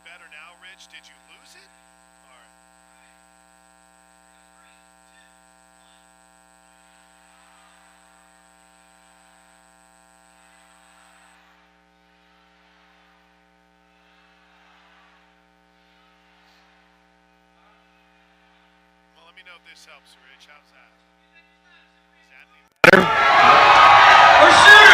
better now, Rich? Did you lose it? All right. Well, let me know if this helps, Rich. How's that? Is that any better? For sure!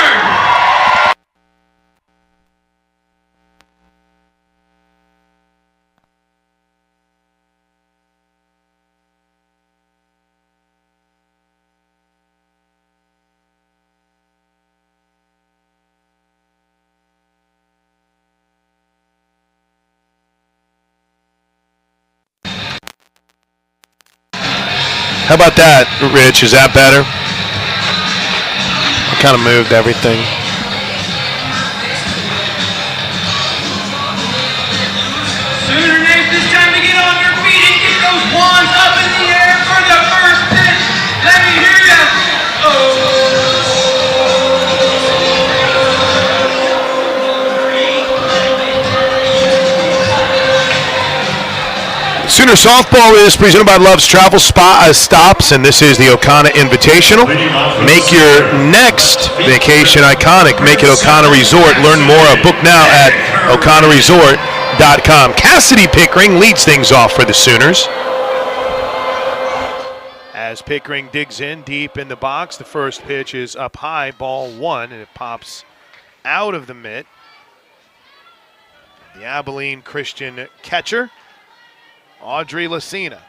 How about that, Rich? Is that better? I kind of moved everything. Sooner Nation, it's time to get on your feet and get those wands up in the air for the first pitch. Let me hear ya. Sooner Softball is presented by Love's Travel Stops, and this is the O'Connor Invitational. Make your next vacation iconic. Make it O'Connor Resort. Learn more. Book now at o'connorresort.com. Cassidy Pickering leads things off for the Sooners. As Pickering digs in deep in the box, the first pitch is up high, ball one, and it pops out of the mitt. The Abilene Christian catcher, Audrey Lucina.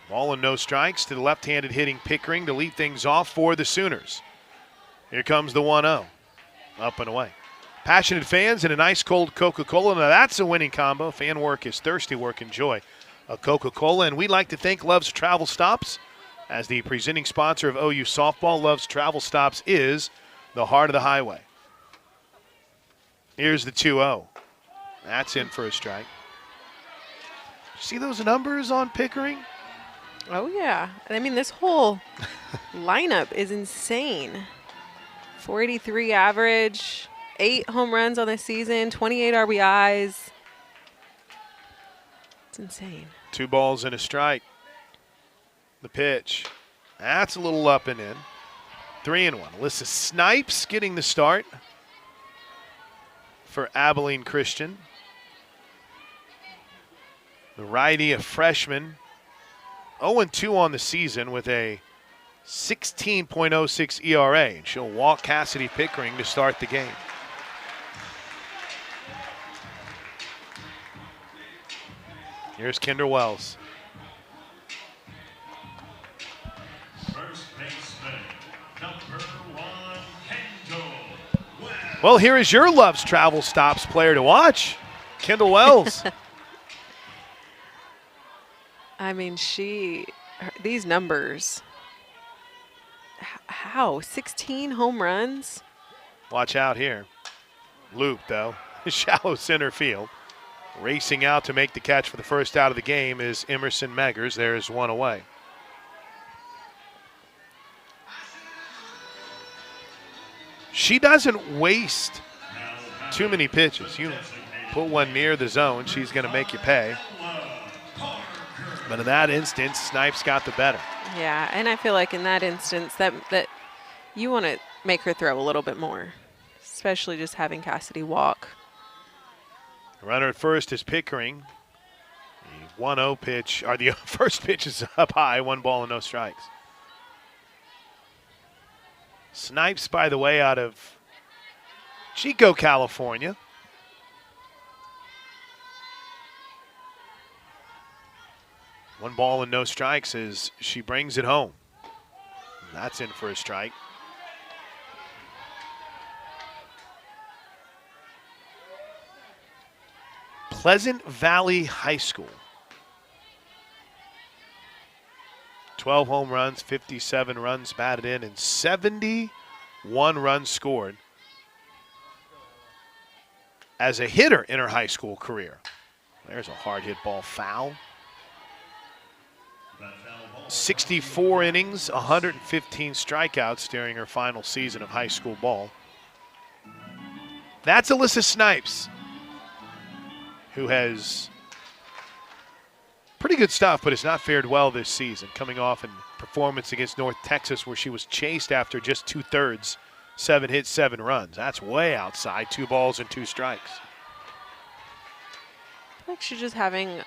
Ball and no strikes to the left-handed hitting Pickering to lead things off for the Sooners. Here comes the 1-0. Up and away. Passionate fans and a nice cold Coca-Cola. Now that's a winning combo. Fan work is thirsty work. Enjoy a Coca-Cola. And we'd like to thank Love's Travel Stops as the presenting sponsor of OU Softball. Love's Travel Stops is the heart of the highway. Here's the 2-0. That's in for a strike. See those numbers on Pickering? Oh, yeah. I mean, this whole lineup is insane. 483 average, 8 home runs on the season, 28 RBIs. It's insane. 2 balls and a strike. The pitch. That's a little up and in. 3-1. Alyssa Snipes getting the start for Abilene Christian. The righty, a freshman, 0-2 on the season with a 16.06 ERA. And she'll walk Cassidy Pickering to start the game. Here's Kinder Wells. First baseman, number 1, Kendall Wells. Well, here is your Love's Travel Stops player to watch, Kendall Wells. I mean, these numbers. How? 16 home runs? Watch out here. Loop, though. Shallow center field. Racing out to make the catch for the first out of the game is Emerson Meggers. There's one away. She doesn't waste too many pitches. You put one near the zone, she's going to make you pay. But in that instance, Snipes got the better. Yeah, and I feel like in that instance that you want to make her throw a little bit more, especially just having Cassidy walk. Runner at first is Pickering. The 1-0 pitch, or the first pitch is up high, 1 ball and no strikes. Snipes, by the way, out of Chico, California. One ball and no strikes as she brings it home. That's in for a strike. Pleasant Valley High School. 12 home runs, 57 runs batted in, and 71 runs scored as a hitter in her high school career. There's a hard hit ball foul. 64 innings, 115 strikeouts during her final season of high school ball. That's Alyssa Snipes, who has pretty good stuff, but has not fared well this season, coming off a performance against North Texas where she was chased after just 2/3, 7 hits, 7 runs. That's way outside, 2 balls and 2 strikes. I feel like she's just having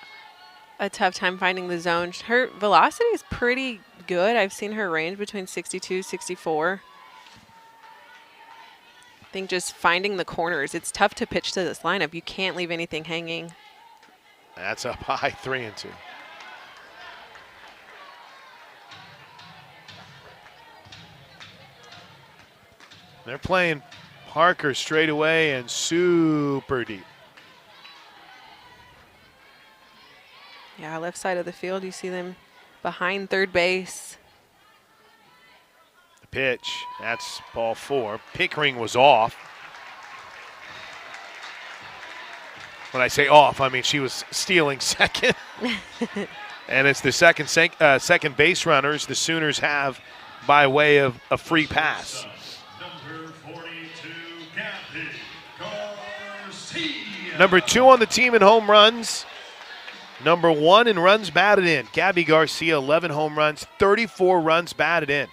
a tough time finding the zone. Her velocity is pretty good. I've seen her range between 62, 64. I think just finding the corners. It's tough to pitch to this lineup. You can't leave anything hanging. That's up high, 3-2. They're playing Parker straight away and super deep. Yeah, left side of the field, you see them behind third base. The pitch, that's ball 4. Pickering was off. When I say off, I mean she was stealing second. And it's the second base runners the Sooners have by way of a free pass. Number 42, Gabby Garcia. Number 2 on the team in home runs. Number 1 in runs batted in. Gabby Garcia, 11 home runs, 34 runs batted in.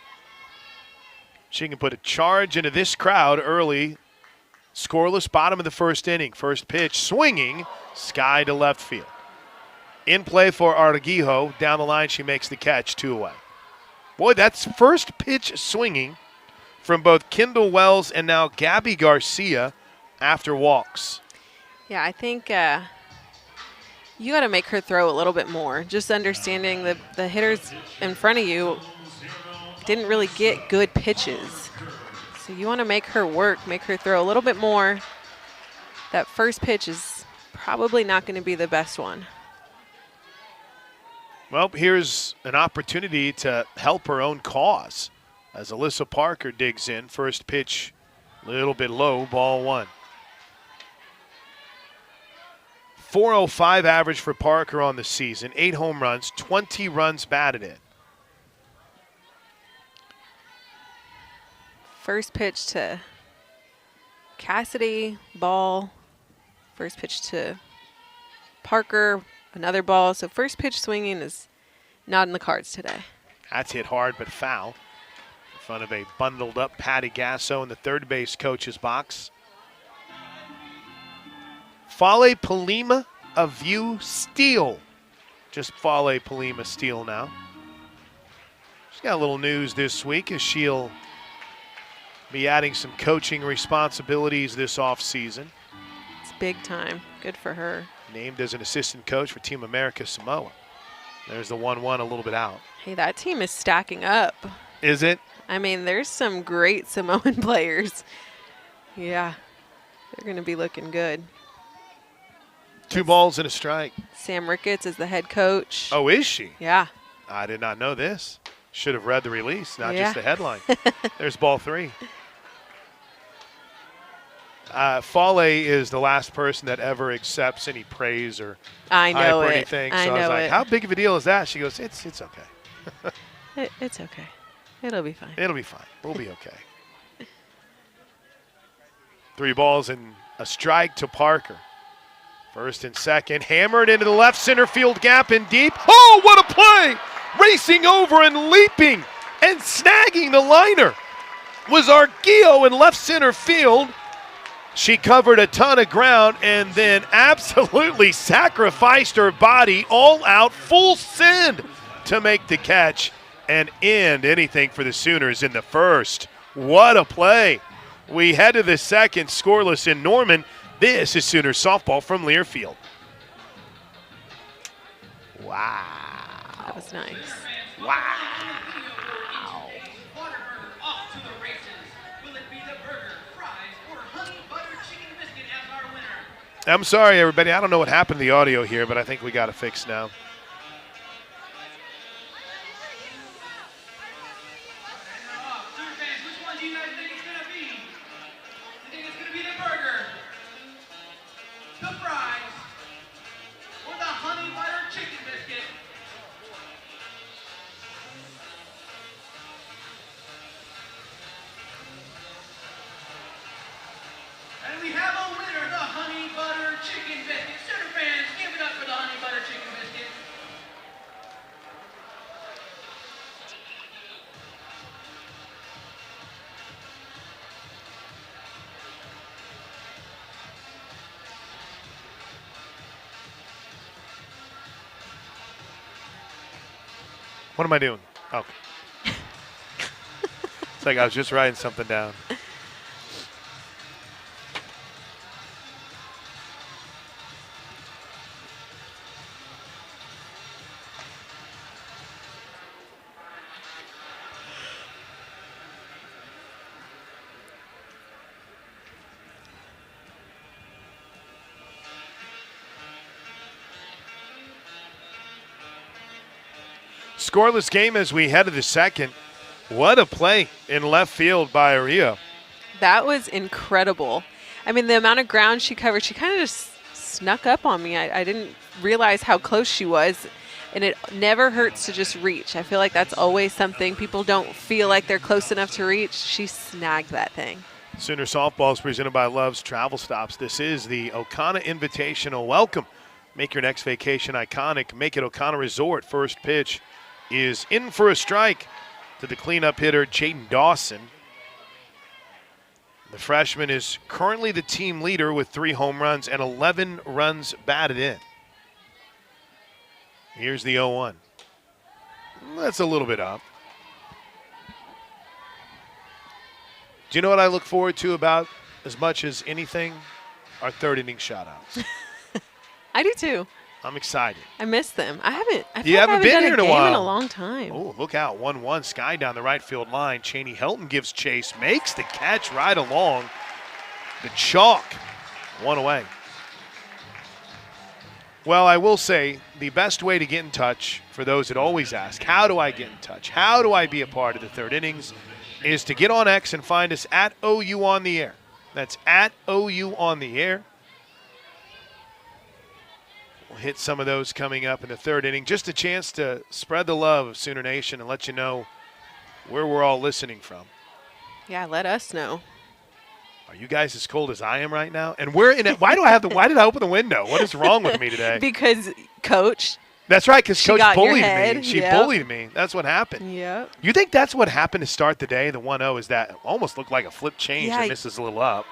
She can put a charge into this crowd early. Scoreless bottom of the first inning. First pitch swinging, sky to left field. In play for Arguijo. Down the line, she makes the catch, 2 away. Boy, that's first pitch swinging from both Kendall Wells and now Gabby Garcia after walks. Yeah, I think you got to make her throw a little bit more. Just understanding the hitters in front of you didn't really get good pitches. So you want to make her work, make her throw a little bit more. That first pitch is probably not going to be the best one. Well, here's an opportunity to help her own cause as Alyssa Parker digs in. First pitch, a little bit low, ball 1. 405 average for Parker on the season, 8 home runs, 20 runs batted in. First pitch to Cassidy, ball. First pitch to Parker, another ball. So first pitch swinging is not in the cards today. That's hit hard but foul. In front of a bundled up Patty Gasso in the third base coach's box. Fale Palima, a view steal. Just Fale Palima steal now. She's got a little news this week as she'll be adding some coaching responsibilities this offseason. It's big time. Good for her. Named as an assistant coach for Team America Samoa. There's the 1-1 a little bit out. Hey, that team is stacking up. Is it? I mean, there's some great Samoan players. Yeah, they're going to be looking good. 2 balls and a strike. Sam Ricketts is the head coach. Oh, is she? Yeah. I did not know this. Should have read the release, not Yeah. just the headline. There's ball 3. Fale is the last person that ever accepts any praise or I hype know or it. anything. So I I was know like, it. how big of a deal is that? She goes, it's okay. It's okay. It'll be fine. It'll be fine. We'll be okay. 3 balls and a strike to Parker. First and second, hammered into the left center field gap and deep. Oh, what a play! Racing over and leaping and snagging the liner was Arguijo in left center field. She covered a ton of ground and then absolutely sacrificed her body all out, full send to make the catch and end anything for the Sooners in the first. What a play. We head to the second, scoreless in Norman. This is Sooners softball from Learfield. Wow. That was nice. Wow. Whataburger off to the races. Will it be the burger, fries, or honey butter chicken biscuit as our winner? I'm sorry, everybody. I don't know what happened to the audio here, but I think we got it fixed now. Sooner fans, which one do you guys think it's gonna be? You think it's gonna be the burger, the fries, or the honey butter chicken biscuit? And we have a chicken biscuit. Sooner fans, give it up for the honey butter chicken biscuit. What am I doing? Oh. It's like I was just writing something down. Scoreless game as we head to the second. What a play in left field by Aria. That was incredible. I mean, the amount of ground she covered, she kind of just snuck up on me. I didn't realize how close she was, and it never hurts to just reach. I feel like that's always something people don't feel like they're close enough to reach. She snagged that thing. Sooner softball is presented by Love's Travel Stops. This is the O'Connor Invitational. Welcome. Make your next vacation iconic. Make it O'Connor Resort. First pitch is in for a strike to the cleanup hitter, Jaden Dawson. The freshman is currently the team leader with 3 home runs and 11 runs batted in. Here's the 0-1. That's a little bit up. Do you know what I look forward to about as much as anything? Our third inning shoutouts. I do too. I'm excited. I miss them. I haven't You like haven't I been done here in a game while. in a long time. Oh, look out. 1-1. Sky down the right field line. Cheney Helton gives chase. Makes the catch right along the chalk. 1 away. Well, I will say the best way to get in touch, for those that always ask, how do I get in touch? How do I be a part of the third innings? Is to get on X and find us at OU on the air. That's at OU on the air. We'll hit some of those coming up in the third inning. Just a chance to spread the love of Sooner Nation and let you know where we're all listening from. Yeah, let us know. Are you guys as cold as I am right now? And we're in it. Why did I open the window? What is wrong with me today? Because Coach. That's right, because Coach got in your bullied me. head. She Yep. bullied me. That's what happened. Yep. You think that's what happened to start the day? The 1-0 is that almost looked like a flip change Yeah, that misses a little up.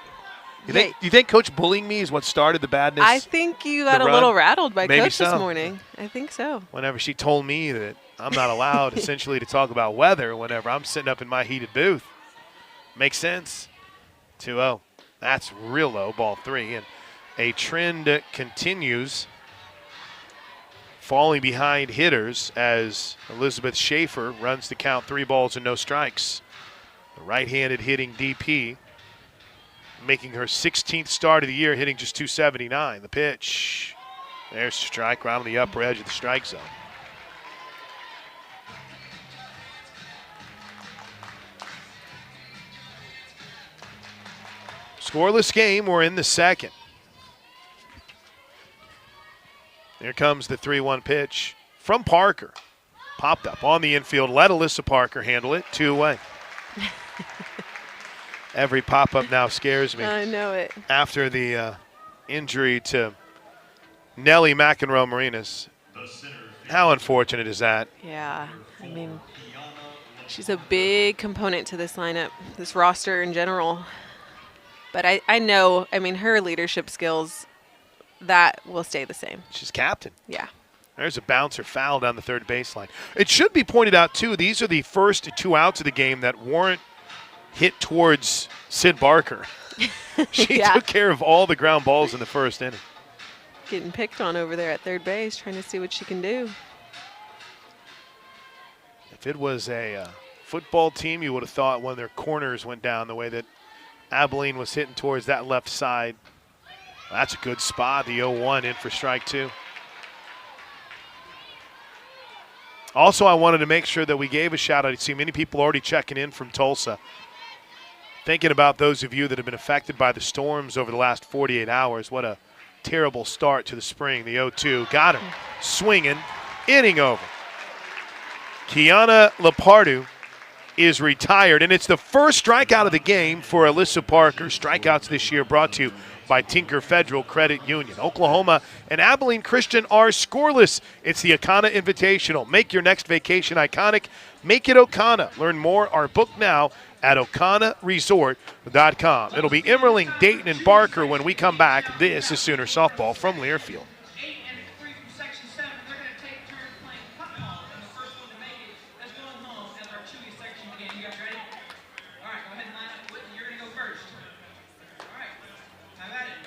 You yeah. think Coach bullying me is what started the badness? I think you got a run? little rattled by Maybe Coach this so. morning. I think so. Whenever she told me that I'm not allowed essentially to talk about weather whenever I'm sitting up in my heated booth. Makes sense. 2-0. That's real low, ball 3. And a trend continues, falling behind hitters as Elizabeth Schaefer runs the count 3 balls and no strikes. The right-handed hitting DP, making her 16th start of the year, hitting just .279. The pitch. There's a strike right on the upper edge of the strike zone. Scoreless game. We're in the second. Here comes the 3-1 pitch from Parker. Popped up on the infield. Let Alyssa Parker handle it. 2 away. Every pop-up now scares me. I know it. After the injury to Nellie McEnroe Marinas. How unfortunate is that? Yeah. I mean, she's a big component to this lineup, this roster in general. But I know, I mean, her leadership skills, that will stay the same. She's captain. Yeah. There's a bouncer foul down the third baseline. It should be pointed out, too, these are the first 2 outs of the game that weren't hit towards Sid Barker. She Yeah. took care of all the ground balls in the first inning. Getting picked on over there at third base, trying to see what she can do. If it was a football team, you would have thought one of their corners went down the way that Abilene was hitting towards that left side. That's a good spot. The 0-1 in for strike 2. Also, I wanted to make sure that we gave a shout out. I see many people already checking in from Tulsa. Thinking about those of you that have been affected by the storms over the last 48 hours. What a terrible start to the spring. The 0-2 got her swinging, inning over. Kiana Lapardu is retired. And it's the first strikeout of the game for Alyssa Parker. Strikeouts this year brought to you by Tinker Federal Credit Union. Oklahoma and Abilene Christian are scoreless. It's the Ocana Invitational. Make your next vacation iconic. Make it Ocana. Learn more or book now at OcanaResort.com. It'll be Emmerling, Dayton, and Barker when we come back. This is Sooner Softball from Learfield. 8 and 3 from Section 7. They're going to take turns playing cup ball. And the first one to make it is going home as our Chewy section again. You guys ready? All right, go ahead and line up. Whitney, you're going to go first. All right, have at it.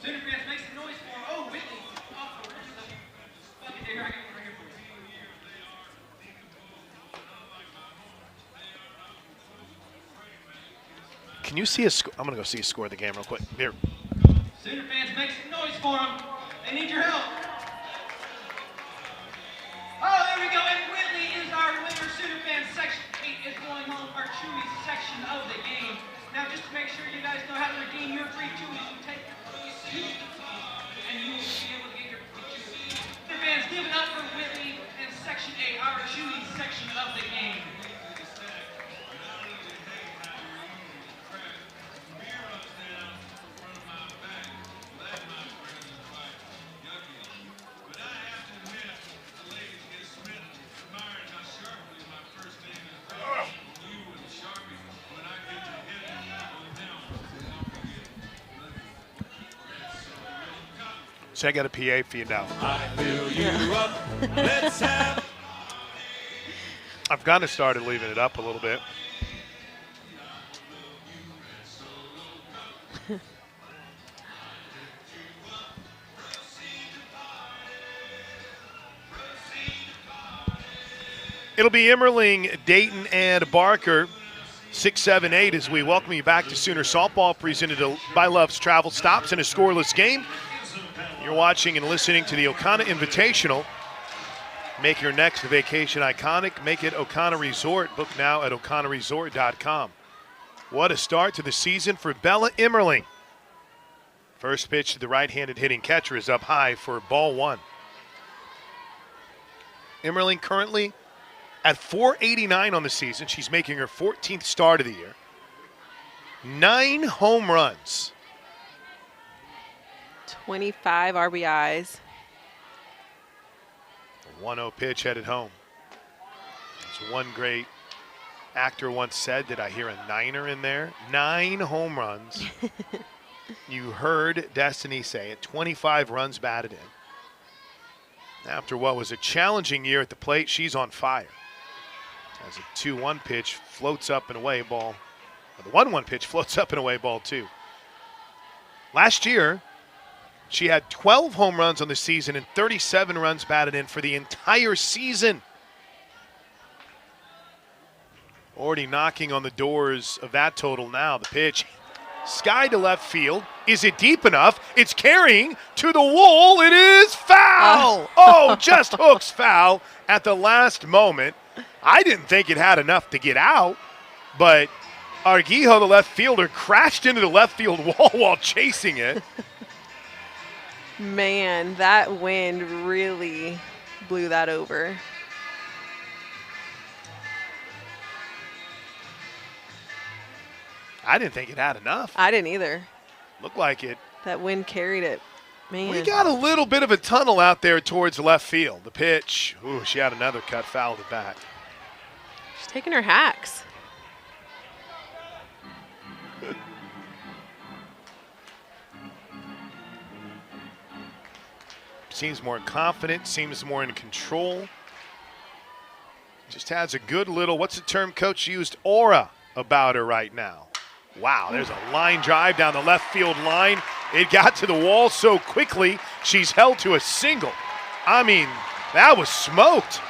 Sooner fans, make some noise for him. Oh, Whitney, off the rim. Fuck it, there. I got one right here for you. Can you see a score? I'm going to go see a score of the game real quick. Here. Sooner fans, make some noise for them. They need your help. Oh, there we go. And Whitley is our winner. Sooner fans, Section 8 is going home, our Chewy section of the game. Now, just to make sure you guys know how to redeem your free Chewies, you take two, and you will be able to get your free Chewies. Sooner fans, give it up for Whitley and Section 8, our Chewy section of the game. So I got a PA for you now. I've kind of started leaving it up a little bit. It'll be Emmerling, Dayton, and Barker, 6, 7, 8, as we welcome you back to Sooner Softball, presented by Love's Travel Stops in a scoreless game. You're watching and listening to the Ocana Invitational. Make your next vacation iconic. Make it Ocana Resort. Book now at OcanaResort.com. What a start to the season for Bella Emmerling. First pitch to the right-handed hitting catcher is up high for ball one. Emmerling currently at .489 on the season. She's making her 14th start of the year. 9 home runs. 25 RBIs. A 1-0 pitch headed home. As one great actor once said, did I hear a niner in there? 9 home runs. You heard Destiny say it. 25 runs batted in. After what was a challenging year at the plate, she's on fire. As a 2-1 pitch floats up and away ball. Or the 1-1 pitch floats up and away ball 2. Last year, she had 12 home runs on the season and 37 runs batted in for the entire season. Already knocking on the doors of that total now. The pitch, sky to left field. Is it deep enough? It's carrying to the wall. It is foul. Oh, just hooks foul at the last moment. I didn't think it had enough to get out, but Arguijo, the left fielder, crashed into the left field wall while chasing it. Man, that wind really blew that over. I didn't think it had enough. I didn't either. Looked like it. That wind carried it. Man. We got a little bit of a tunnel out there towards left field. The pitch, ooh, she had another cut, fouled it back. She's taking her hacks. Seems more confident, seems more in control. Just has a good little, what's the term Coach used? Aura about her right now. Wow, there's a line drive down the left field line. It got to the wall so quickly, she's held to a single. I mean, that was smoked.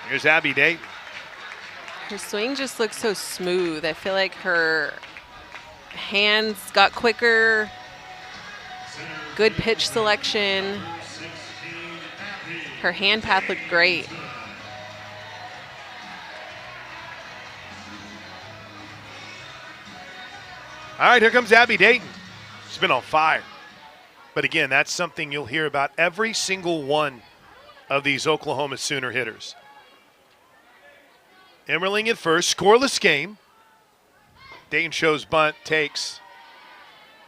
Here's Abby Dayton. Her swing just looks so smooth. I feel like her hands got quicker. Good pitch selection. Her hand path looked great. All right, here comes Abby Dayton. She's been on fire. But again, that's something you'll hear about every single one of these Oklahoma Sooner hitters. Emmerling at first, scoreless game. Dayton shows bunt, takes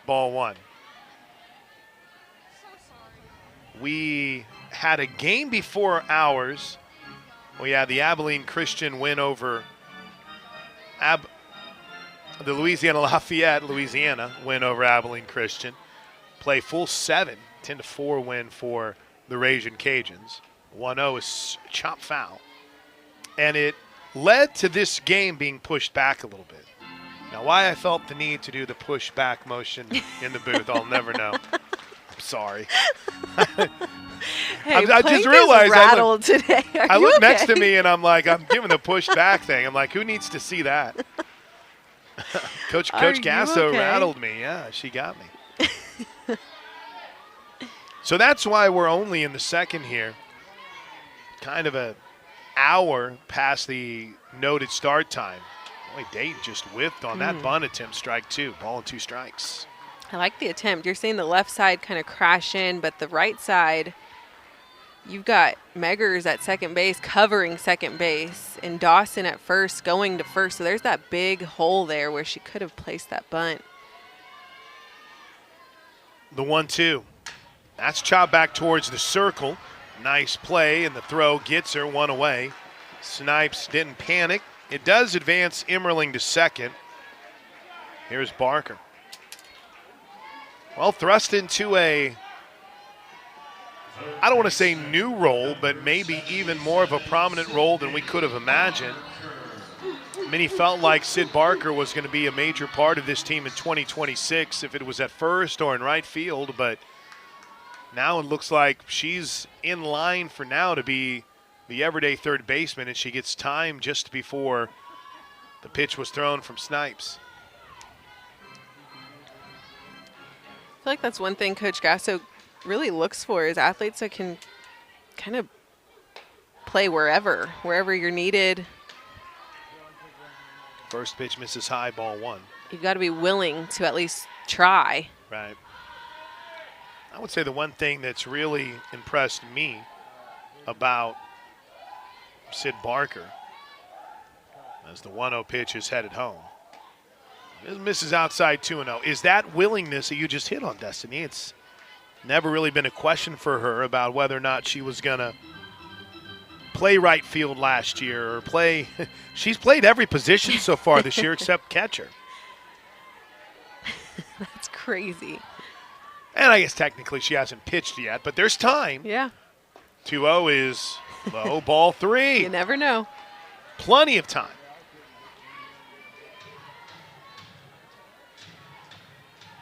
ball one. We had a game before ours. We had the Abilene Christian win over the Louisiana Lafayette, Louisiana win over Abilene Christian. Play full 7, 10-4 win for the Ragin' Cajuns. 1-0 is chop foul. And it led to this game being pushed back a little bit. Now, why I felt the need to do the push back motion in the booth, I'll never know. I'm sorry. Hey, I just realized rattled today. I look next to me and I'm like, I'm giving the push back thing. I'm like, who needs to see that? Coach Gasso rattled me. Yeah, she got me. So that's why we're only in the second here. Kind of a hour past the noted start time. Boy, Dayton just whipped on that bunt attempt, strike 2. Ball and 2 strikes. I like the attempt. You're seeing the left side kind of crash in, but the right side, you've got Meggers at second base covering second base and Dawson at first going to first. So there's that big hole there where she could have placed that bunt. The 1-2. That's chopped back towards the circle. Nice play, and the throw gets her one away. Snipes didn't panic. It does advance Emmerling to second. Here's Barker. Well, thrust into I don't want to say new role, but maybe even more of a prominent role than we could have imagined. Many felt like Sid Barker was going to be a major part of this team in 2026 if it was at first or in right field, but now it looks like she's in line for now to be the everyday third baseman, and she gets time just before the pitch was thrown from Snipes. I feel like that's one thing Coach Gasso really looks for is athletes that can kind of play wherever you're needed. First pitch misses high, ball 1. You've got to be willing to at least try. Right. I would say the one thing that's really impressed me about Sid Barker as the 1-0 pitch is headed home. This misses outside 2-0. Is that willingness that you just hit on, Destiny? It's never really been a question for her about whether or not she was going to play right field last year or play. She's played every position so far this year except catcher. That's crazy. And I guess technically she hasn't pitched yet, but there's time. Yeah. 2-0 is low, ball 3. You never know. Plenty of time.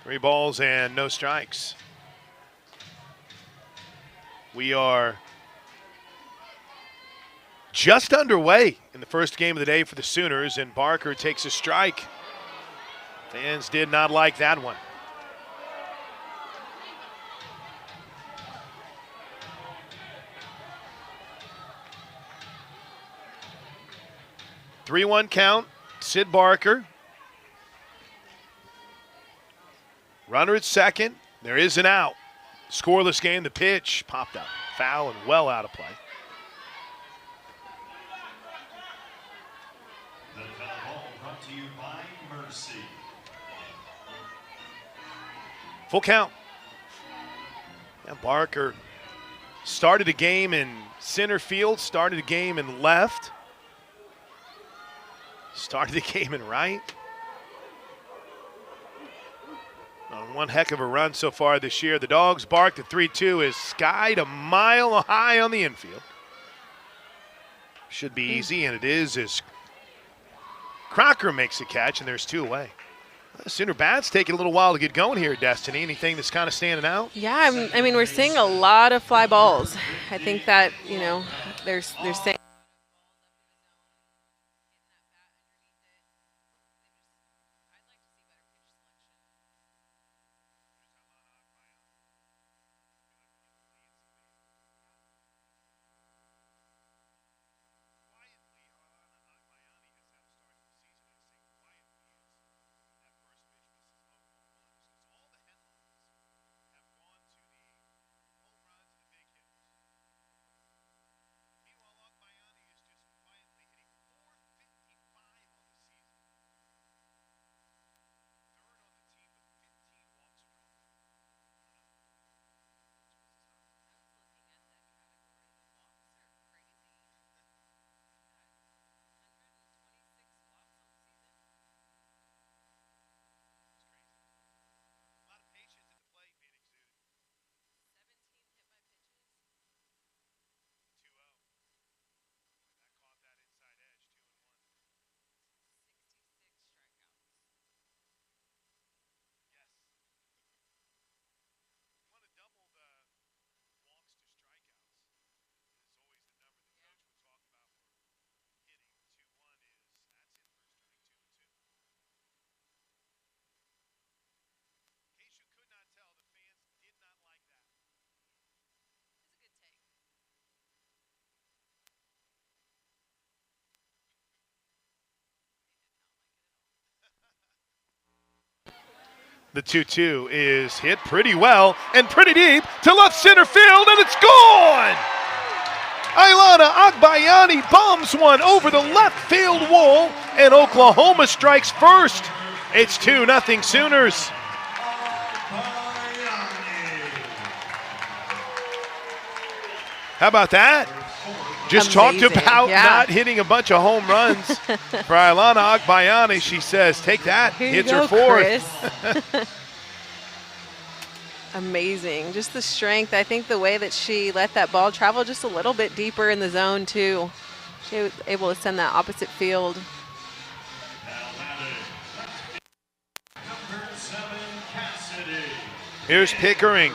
Three balls and no strikes. We are just underway in the first game of the day for the Sooners, and Barker takes a strike. Fans did not like that one. Three 3-1 count, Sid Barker. Runner at second. There is an out. Scoreless game. The pitch popped up. Foul and well out of play. The foul ball brought to you by Mercy. Full count. And Barker started the game in center field, started the game in left, started the game in right. On one heck of a run so far this year. The Dogs bark. The 3-2 is skied a mile high on the infield. Should be easy, and it is as Crocker makes a catch, and there's 2 away. The Sooner bats taking a little while to get going here, Destiny. Anything that's kind of standing out? Yeah, I mean, we're seeing a lot of fly balls. I think that, you know, they're saying. The 2-2 is hit pretty well and pretty deep to left center field, and it's gone! Ailana Agbayani bombs one over the left field wall, and Oklahoma strikes first. It's 2-0 Sooners. How about that? Just talked Amazing, about yeah. not hitting a bunch of home runs for Ailana Agbayani. She says, take that, Here you hits go, her fourth. Chris. Amazing. Just the strength. I think the way that she let that ball travel just a little bit deeper in the zone, too. She was able to send that opposite field. Number 7, Cassidy. Here's Pickering.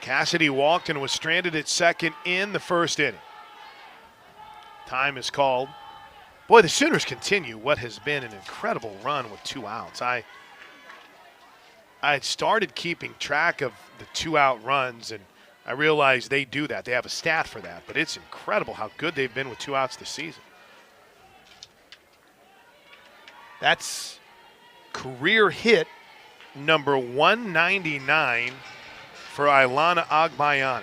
Cassidy walked and was stranded at second in the first inning. Time is called. Boy, the Sooners continue what has been an incredible run with 2 outs. I had started keeping track of the 2-out runs, and I realized they do that. They have a stat for that, but it's incredible how good they've been with 2 outs this season. That's career hit number 199 for Ailana Agbayani.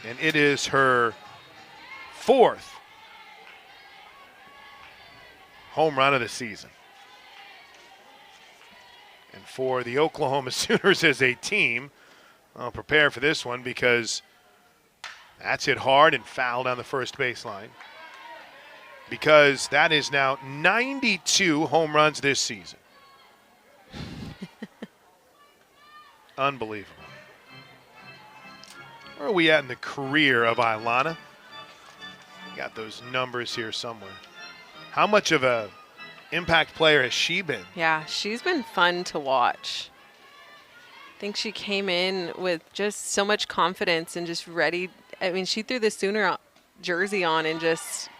And it is her 4th home run of the season. And for the Oklahoma Sooners as a team, I'll prepare for this one because that's hit hard and foul down the first baseline. Because that is now 92 home runs this season. Unbelievable. Where are we at in the career of Ailana? Got those numbers here somewhere. How much of a impact player has she been? Yeah, she's been fun to watch. I think she came in with just so much confidence and just ready. I mean, she threw the Sooner jersey on and just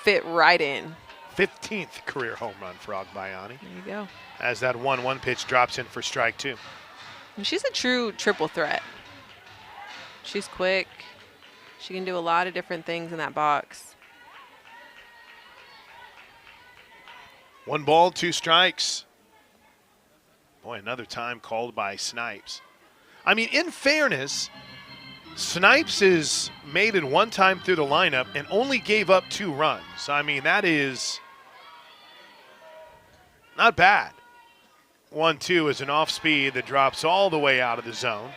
fit right in. 15th career home run for Agbayani. There you go. As that 1-1 pitch drops in for strike 2. And she's a true triple threat. She's quick. She can do a lot of different things in that box. 1 ball, 2 strikes. Boy, another time called by Snipes. I mean, in fairness, Snipes is made it 1 time through the lineup and only gave up 2 runs. I mean, that is not bad. 1-2 is an off speed that drops all the way out of the zone.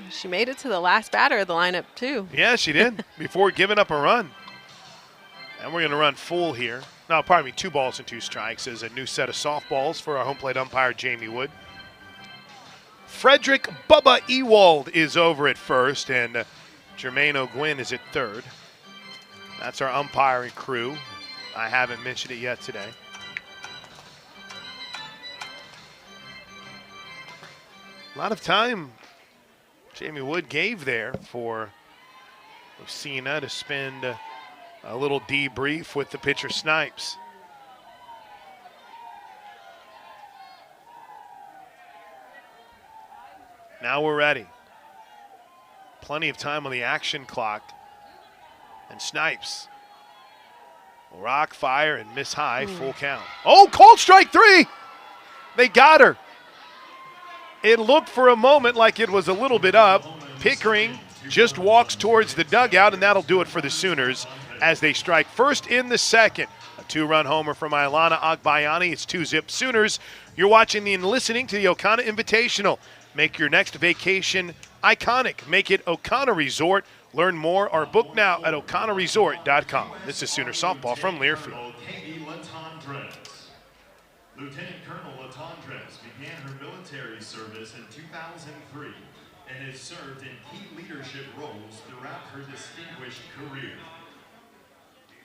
She made it to the last batter of the lineup, too. Yeah, she did, before giving up a run. And we're going to run full here. No, pardon me, 2 balls and 2 strikes as a new set of softballs for our home plate umpire, Jamie Wood. Frederick Bubba Ewald is over at first, and Jermaine O'Gwyn is at third. That's our umpiring crew. I haven't mentioned it yet today. A lot of time Jamie Wood gave there for Lucina to spend a little debrief with the pitcher Snipes. Now we're ready. Plenty of time on the action clock. And Snipes will rock, fire, and miss high, full count. Oh, called strike 3! They got her. It looked for a moment like it was a little bit up. Pickering just walks towards the dugout, and that'll do it for the Sooners as they strike first in the second. A 2-run homer from Ailana Agbayani. It's 2-zip Sooners. You're watching and listening to the O'Connor Invitational. Make your next vacation iconic. Make it O'Connor Resort. Learn more or book now at o'connorresort.com. This is Sooner Softball from Learfield. Lieutenant Colonel Latondres began her military service in 2003 and has served in key leadership roles throughout her distinguished career.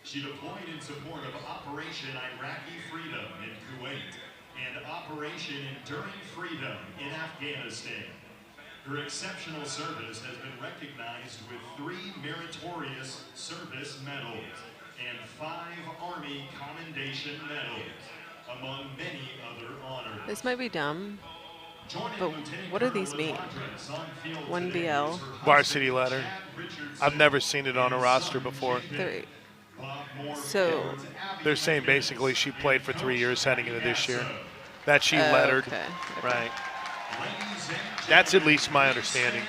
She deployed in support of Operation Iraqi Freedom in Kuwait and Operation Enduring Freedom in Afghanistan. Her exceptional service has been recognized with 3 Meritorious Service Medals and 5 Army Commendation Medals, among many other honors. This might be dumb, but what do these mean? 1BL. Varsity letter. I've never seen it on a roster before. So, They're saying basically she played for 3 years heading into this year. That she lettered. okay. Right. That's at least my understanding.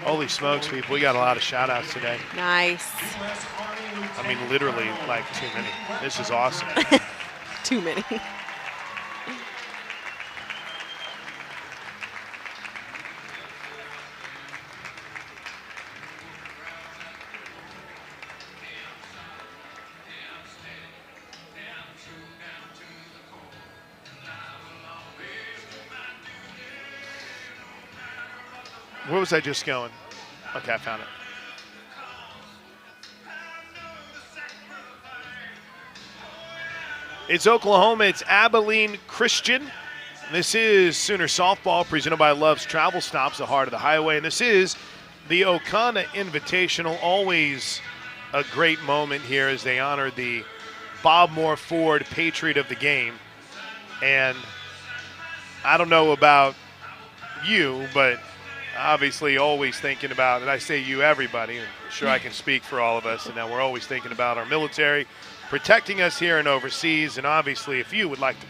Holy smokes, people. We got a lot of shout-outs today. Nice. I mean, literally, like, too many. This is awesome. Too many. Where was I just going? Okay, I found it. It's Oklahoma. It's Abilene Christian. This is Sooner Softball presented by Love's Travel Stops, the heart of the highway. And this is the Okana Invitational. Always a great moment here as they honor the Bob Moore Ford Patriot of the game. And I don't know about you, but obviously always thinking about, and I say you, everybody, and I'm sure I can speak for all of us, and now we're always thinking about our military protecting us here and overseas. And obviously, if you would like to,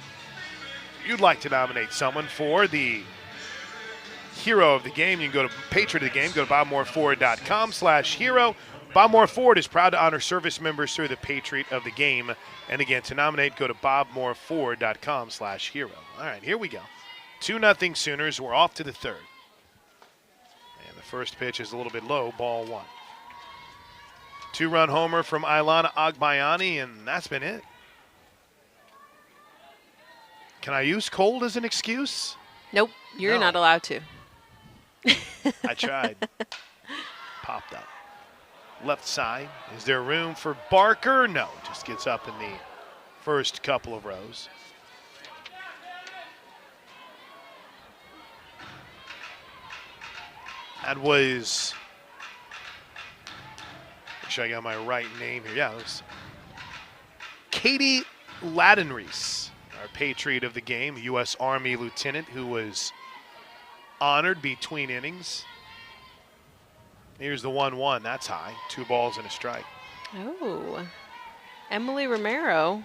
you'd like to nominate someone for the hero of the game, you can go to Patriot of the Game, go to BobMooreFord.com/hero. Bob Moore Ford is proud to honor service members through the Patriot of the Game. And again, to nominate, go to BobMooreFord.com/hero. All right, here we go. 2-0 Sooners. We're off to the third. And the first pitch is a little bit low, ball one. 2-run homer from Ilana Agbayani, and that's been it. Can I use cold as an excuse? Nope, you're No. not allowed to. I tried. Popped up. Left side. Is there room for Barker? No, just gets up in the first couple of rows. That was, make sure I got my right name here. Yeah, it was Katie Ladenreese, our Patriot of the game, U.S. Army lieutenant who was honored between innings. Here's the 1-1. That's high. 2 balls and a strike. Oh, Emily Romero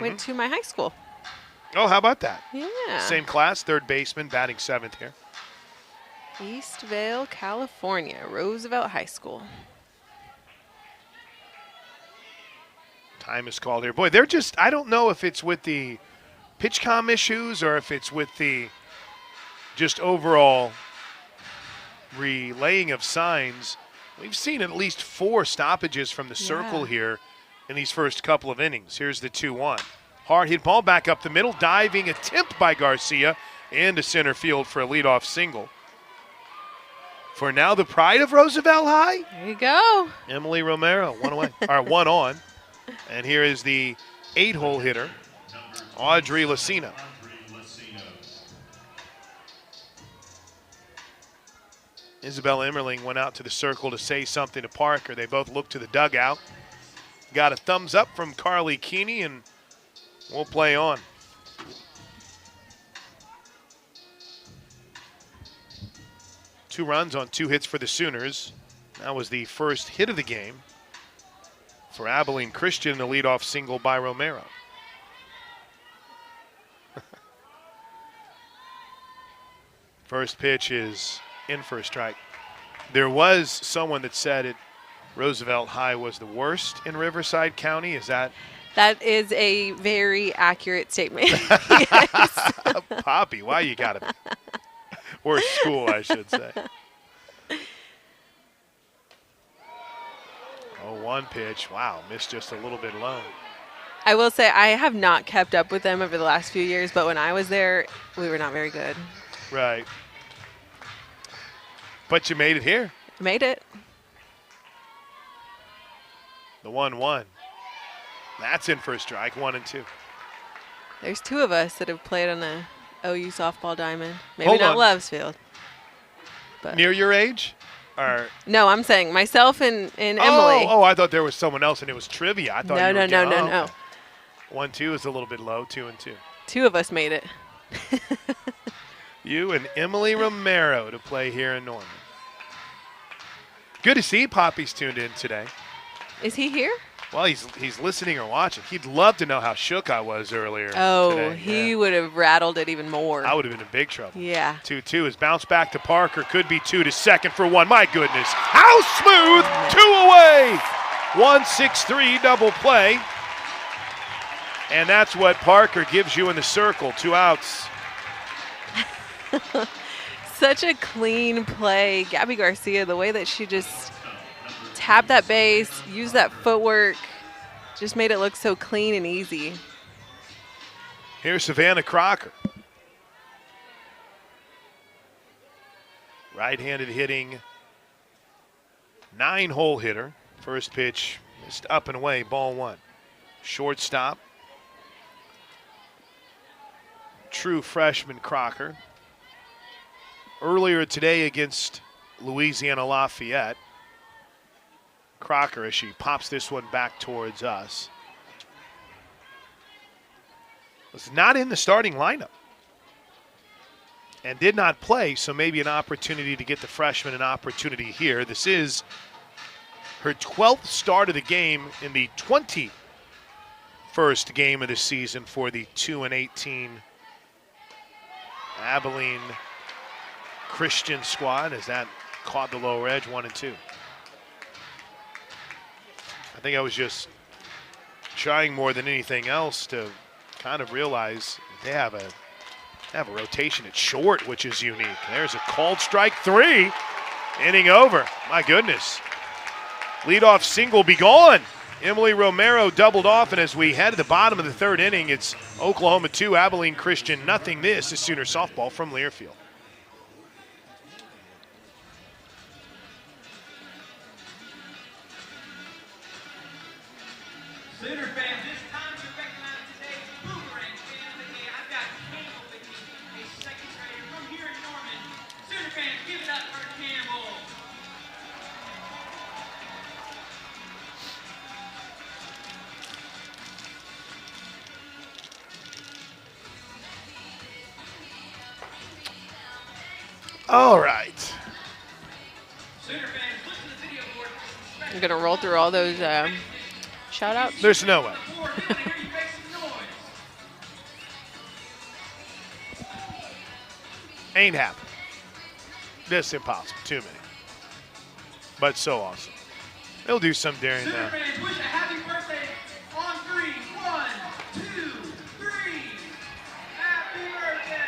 went to my high school. Oh, how about that? Yeah. Same class, third baseman, batting 7th here. Eastvale, California, Roosevelt High School. Time is called here. Boy, they're just, I don't know if it's with the pitch comm issues or if it's with the just overall relaying of signs. We've seen at least 4 stoppages from the circle here in these first couple of innings. Here's the 2-1. Hard hit ball back up the middle. Diving attempt by Garcia into center field for a leadoff single. For now, the pride of Roosevelt High, There you go. Emily Romero, one away, or one on. And here is the 8-hole hitter, Audrey Lucino. Isabel Emmerling went out to the circle to say something to Parker. They both looked to the dugout. Got a thumbs up from Carly Keeney, and we'll play on. Two runs on 2 hits for the Sooners. That was the first hit of the game for Abilene Christian, the leadoff single by Romero. First pitch is in for a strike. There was someone that said it, Roosevelt High was the worst in Riverside County. Is that? That is a very accurate statement. Yes. Poppy, why you gotta be? Worst school, I should say. Oh, 1 pitch. Wow, missed just a little bit low. I will say I have not kept up with them over the last few years, but when I was there, we were not very good. Right. But you made it here. Made it. The 1-1. That's in for a strike, 1 and 2. There's 2 of us that have played on the OU softball diamond. Maybe Hold not on. Love's Field. But Near your age? Or no, I'm saying myself and Emily. Oh, I thought there was someone else and it was trivia. I thought No, you were no, getting- no. okay. 1-2 is a little bit low, 2 and 2. 2 of us made it. You and Emily Romero to play here in Norman. Good to see Poppy's tuned in today. Is he here? Well, he's listening or watching. He'd love to know how shook I was earlier Oh, today. he Yeah. would have rattled it even more. I would have been in big trouble. Yeah. 2-2 is bounced back to Parker. Could be 2 to second for 1. My goodness. How smooth. 2 away. 1-6-3 double play. And that's what Parker gives you in the circle. 2 outs. Such a clean play. Gabby Garcia, the way that she just tapped that base, used that footwork, just made it look so clean and easy. Here's Savannah Crocker. Right-handed hitting, 9-hole hitter. First pitch missed up and away, ball 1. Shortstop. True freshman Crocker. Earlier today against Louisiana Lafayette, Crocker, as she pops this one back towards us, was not in the starting lineup and did not play, so maybe an opportunity to get the freshman an opportunity here. This is her 12th start of the game in the 21st game of the season for the 2-18 Abilene Christian squad, as that caught the lower edge, 1-2. I think I was just trying more than anything else to kind of realize they have a rotation at short, which is unique. There's a called strike 3. Inning over. My goodness. Leadoff single be gone. Emily Romero doubled off, and as we head to the bottom of the 3rd inning, it's Oklahoma 2, Abilene Christian nothing. This is Sooner softball from Learfield. Sooner fans, this time to recognize today's Boomerang fan of the day. I've got Campbell with me, a second grader from here in Norman. Sooner fans, give it up for Campbell. All right. Sooner fans, look to the video board for some I'm going to roll through all those shout-outs. There's no way. special board. We want to hear you make some noise. Ain't happening. This impossible. Too many. But so awesome. They'll do some during Sooner that. fans, wish a happy birthday on 3. 1, 2, 3. Happy birthday.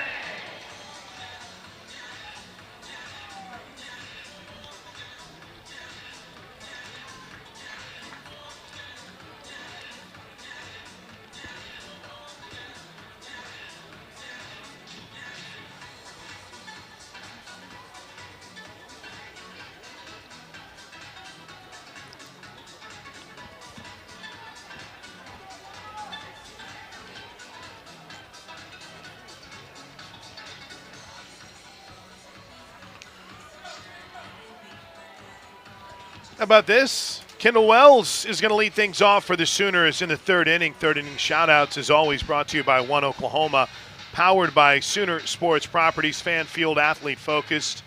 How about this? Kendall Wells is going to lead things off for the Sooners in the 3rd inning. 3rd inning shout-outs, as always, brought to you by One Oklahoma, powered by Sooner Sports Properties, fan field, athlete-focused.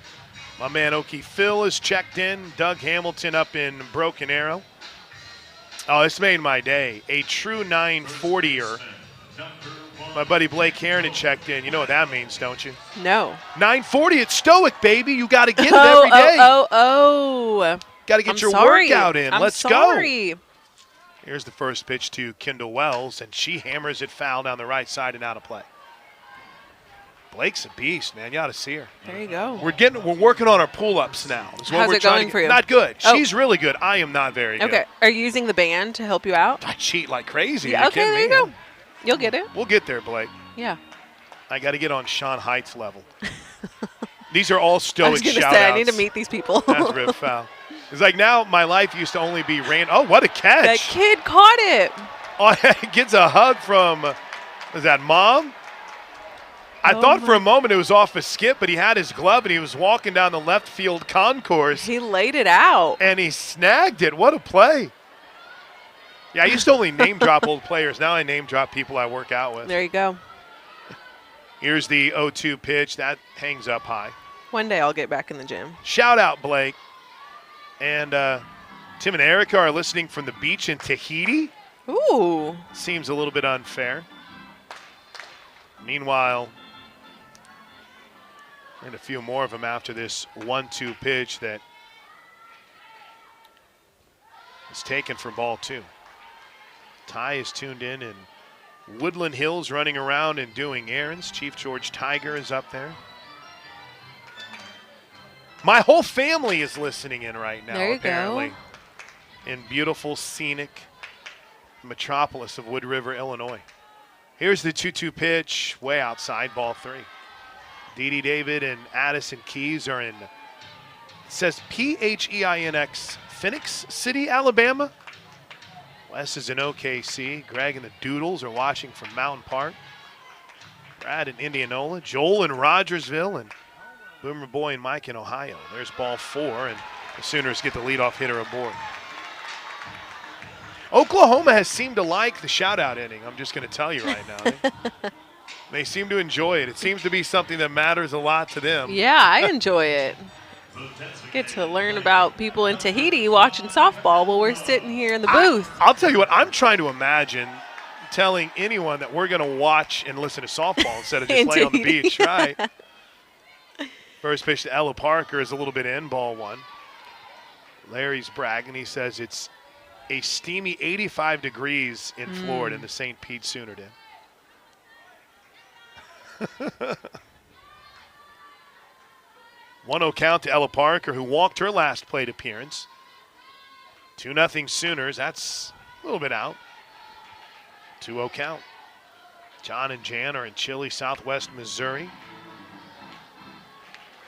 My man Okie Phil is checked in. Doug Hamilton up in Broken Arrow. Oh, this made my day. A true 940-er. My buddy Blake Heron had checked in. You know what that means, don't you? No. 940 at Stoic, baby. You got to get it every day. Oh. Got to get I'm your sorry. workout in. I'm Let's sorry. go. Here's the first pitch to Kendall Wells, and she hammers it foul down the right side and out of play. Blake's a beast, man. You ought to see her. There you go. We're working on our pull-ups now. Is what How's we're it trying going to for you? Not good. Oh. She's really good. I am not very good. Okay. Are you using the band to help you out? I cheat like crazy. Yeah, Are you okay, kidding there you me? go. You'll get it. We'll get there, Blake. Yeah. I got to get on Sean Height's level. These are all I Stoic was going to shout-outs. say, I need to meet these people. That's rip foul. It's like now my life used to only be ran. Oh, what a catch. That kid caught it. Oh, gets a hug from, was that mom? I thought for a moment it was off a skip, but he had his glove and he was walking down the left field concourse He laid it out. and he snagged it. What a play. Yeah, I used to only name drop old players. Now I name drop people I work out with. There you go. Here's the 0-2 pitch. That hangs up high. One day I'll get back in the gym. Shout out, Blake. And Tim and Erica are listening from the beach in Tahiti. Ooh. Seems a little bit unfair. Meanwhile, and a few more of them after this 1-2 pitch that is taken for ball 2. Ty is tuned in, and Woodland Hills running around and doing errands. Chief George Tiger is up there. My whole family is listening in right now, There you apparently, go. in beautiful, scenic metropolis of Wood River, Illinois. Here's the 2-2 pitch, way outside, ball 3. Dee David and Addison Keys are in, it says P-H-E-I-N-X, Phoenix City, Alabama. Wes is in OKC. Greg and the Doodles are watching from Mountain Park. Brad in Indianola. Joel in Rogersville. And Boomer Boy and Mike in Ohio. There's ball 4, and the Sooners get the leadoff hitter aboard. Oklahoma has seemed to like the shutout inning. I'm just going to tell you right now. They seem to enjoy it. It seems to be something that matters a lot to them. Yeah, I enjoy it. Get to learn about people in Tahiti watching softball while we're sitting here in the booth. I'll tell you what, I'm trying to imagine telling anyone that we're going to watch and listen to softball instead of just laying on the beach, right? First pitch to Ella Parker is a little bit in, ball 1. Larry's bragging. He says it's a steamy 85 degrees in Florida in the St. Pete Sooner Den. 1-0 count to Ella Parker, who walked her last plate appearance. 2-0 Sooners. That's a little bit out. 2-0 count. John and Jan are in chilly southwest Missouri.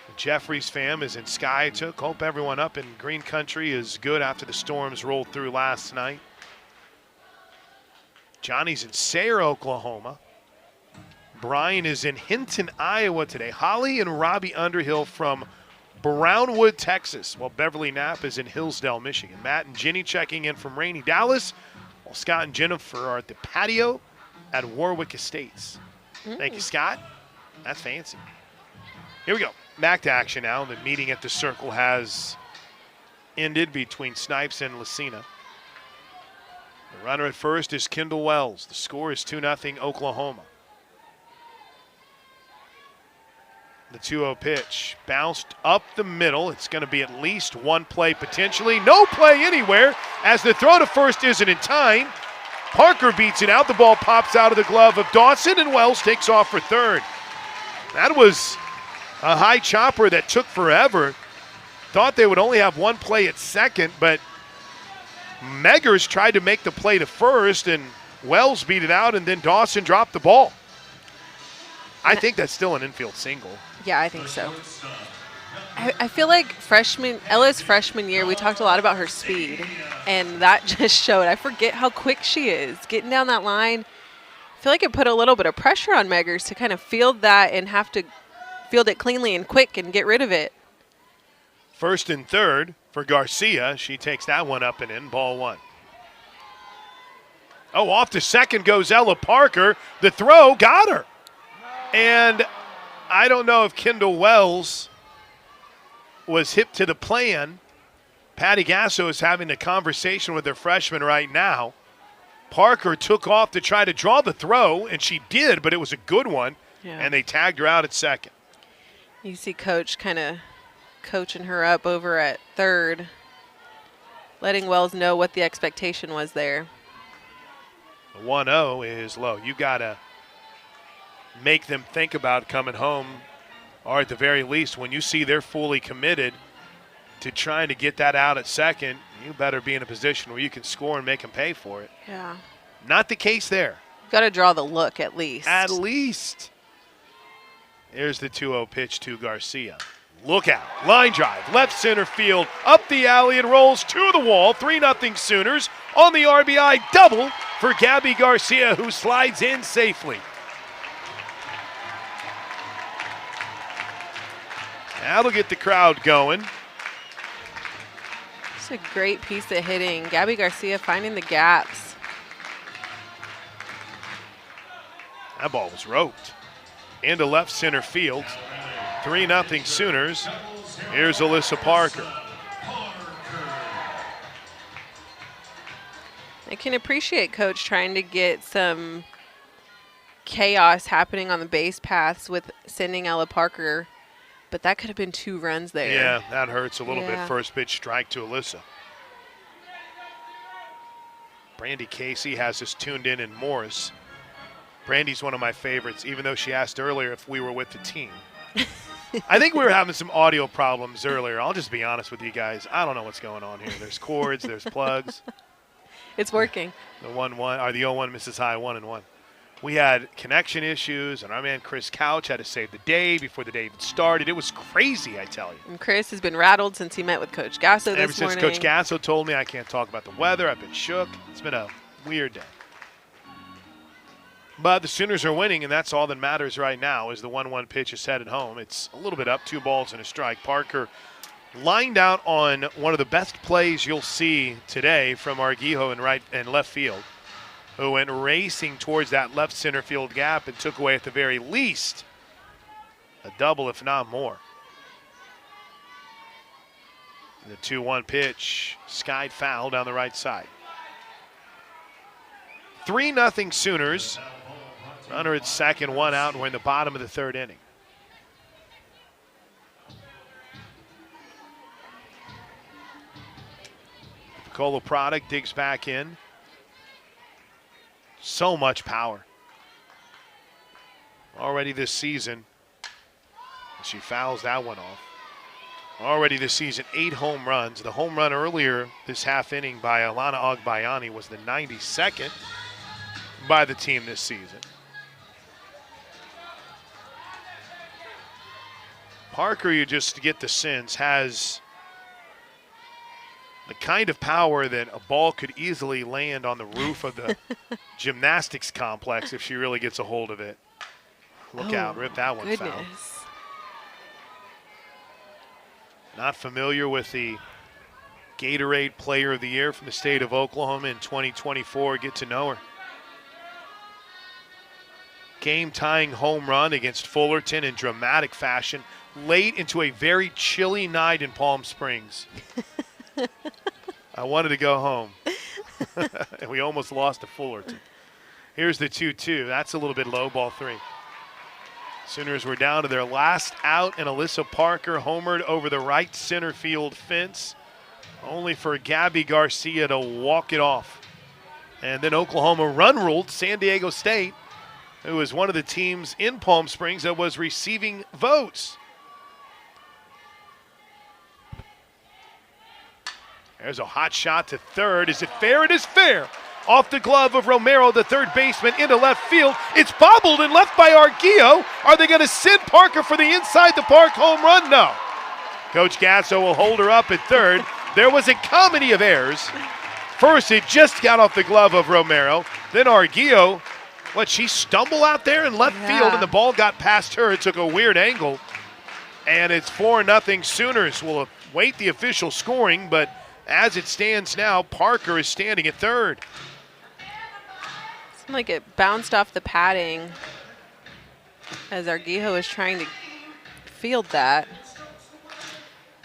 The Jeffries fam is in Skiatook. Hope everyone up in Green Country is good after the storms rolled through last night. Johnny's in Sayre, Oklahoma. Brian is in Hinton, Iowa today. Holly and Robbie Underhill from Brownwood, Texas, while Beverly Knapp is in Hillsdale, Michigan. Matt and Ginny checking in from rainy Dallas, while Scott and Jennifer are at the patio at Warwick Estates. Thank you, Scott. That's fancy. Here we go. Back to action now. The meeting at the circle has ended between Snipes and Lucina. The runner at first is Kendall Wells. The score is 2-0 Oklahoma. The 2-0 pitch bounced up the middle. It's going to be at least one play potentially. No play anywhere as the throw to first isn't in time. Parker beats it out. The ball pops out of the glove of Dawson, and Wells takes off for third. That was a high chopper that took forever. Thought they would only have one play at second, but Meggers tried to make the play to first, and Wells beat it out, and then Dawson dropped the ball. I think that's still an infield single. Yeah, I think so. I feel like Ella's freshman year, we talked a lot about her speed, and that just showed. I forget how quick she is. Getting down that line, I feel like it put a little bit of pressure on Meggers to kind of field that and have to field it cleanly and quick and get rid of it. First and third for Garcia. She takes that one up and in, ball 1. Oh, off to second goes Ella Parker. The throw got her. And I don't know if Kendall Wells was hip to the plan. Patty Gasso is having a conversation with their freshman right now. Parker took off to try to draw the throw, and she did, but it was a good one, and they tagged her out at second. You see Coach kind of coaching her up over at third, letting Wells know what the expectation was there. The 1-0 is low. You got to make them think about coming home, or at the very least, when you see they're fully committed to trying to get that out at second, you better be in a position where you can score and make them pay for it. Yeah. Not the case there. Got to draw the look at least. At least. Here's the 2-0 pitch to Garcia. Look out. Line drive. Left center field. Up the alley and rolls to the wall. 3-0 Sooners on the RBI double for Gabby Garcia, who slides in safely. That'll get the crowd going. It's a great piece of hitting. Gabby Garcia finding the gaps. That ball was roped into left center field. 3-0 Sooners. Here's Alyssa Parker. I can appreciate Coach trying to get some chaos happening on the base paths with sending Ella Parker, but that could have been 2 runs there. Yeah, that hurts a little bit. Yeah. First pitch strike to Alyssa. Brandy Casey has us tuned in Morris. Brandy's one of my favorites, even though she asked earlier if we were with the team. I think we were having some audio problems earlier. I'll just be honest with you guys. I don't know what's going on here. There's cords, there's plugs. It's working. The 1-1, or the 0-1 Mrs. High 1-1. We had connection issues, and our man Chris Couch had to save the day before the day even started. It was crazy, I tell you. And Chris has been rattled since he met with Coach Gasso Ever this since morning. Coach Gasso told me I can't talk about the weather, I've been shook. It's been a weird day. But the Sooners are winning, and that's all that matters right now as the 1-1 pitch is headed home. It's a little bit up, 2 balls and a strike. Parker lined out on one of the best plays you'll see today from Arguello in right and left field, who went racing towards that left center field gap and took away at the very least a double, if not more. And the 2-1 pitch skied foul down the right side. 3-0 Sooners. Runner at second, 1 out, and we're in the bottom of the 3rd inning. Piccolo product digs back in. So much power. Already this season, she fouls that one off. Already this season, 8 home runs. The home run earlier this half inning by Alana Agbayani was the 92nd by the team this season. Parker, you just get the sense, has the kind of power that a ball could easily land on the roof of the gymnastics complex if she really gets a hold of it. Look out, rip that one foul. Not familiar with the Gatorade Player of the Year from the state of Oklahoma in 2024. Get to know her. Game-tying home run against Fullerton in dramatic fashion late into a very chilly night in Palm Springs. I wanted to go home. And we almost lost to Fullerton. Here's the 2-2. That's a little bit low, ball 3. Sooners were down to their last out, and Alyssa Parker homered over the right center field fence, only for Gabby Garcia to walk it off. And then Oklahoma run-ruled San Diego State, who was one of the teams in Palm Springs that was receiving votes. There's a hot shot to third. Is it fair? It is fair. Off the glove of Romero, the third baseman, into left field. It's bobbled and left by Arguello. Are they going to send Parker for the inside the park home run? No. Coach Gasso will hold her up at third. There was a comedy of errors. First, it just got off the glove of Romero. Then Arguello, she stumble out there in left field, and the ball got past her. It took a weird angle. And it's 4-0 Sooners. Will await the official scoring, but as it stands now, Parker is standing at third. Seemed like it bounced off the padding as Arguello is trying to field that.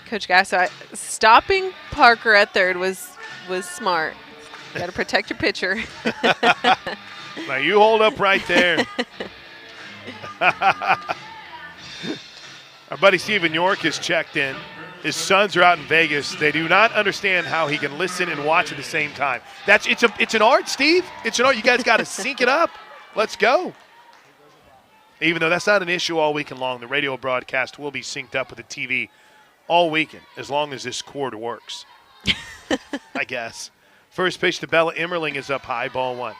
Coach Gasso, stopping Parker at third was smart. You got to protect your pitcher. Now you hold up right there. Our buddy Stephen York has checked in. His sons are out in Vegas. They do not understand how he can listen and watch at the same time. It's an art, Steve. It's an art. You guys got to sync it up. Let's go. Even though that's not an issue all weekend long, the radio broadcast will be synced up with the TV all weekend as long as this cord works. I guess. First pitch to Bella Emmerling is up high, ball 1.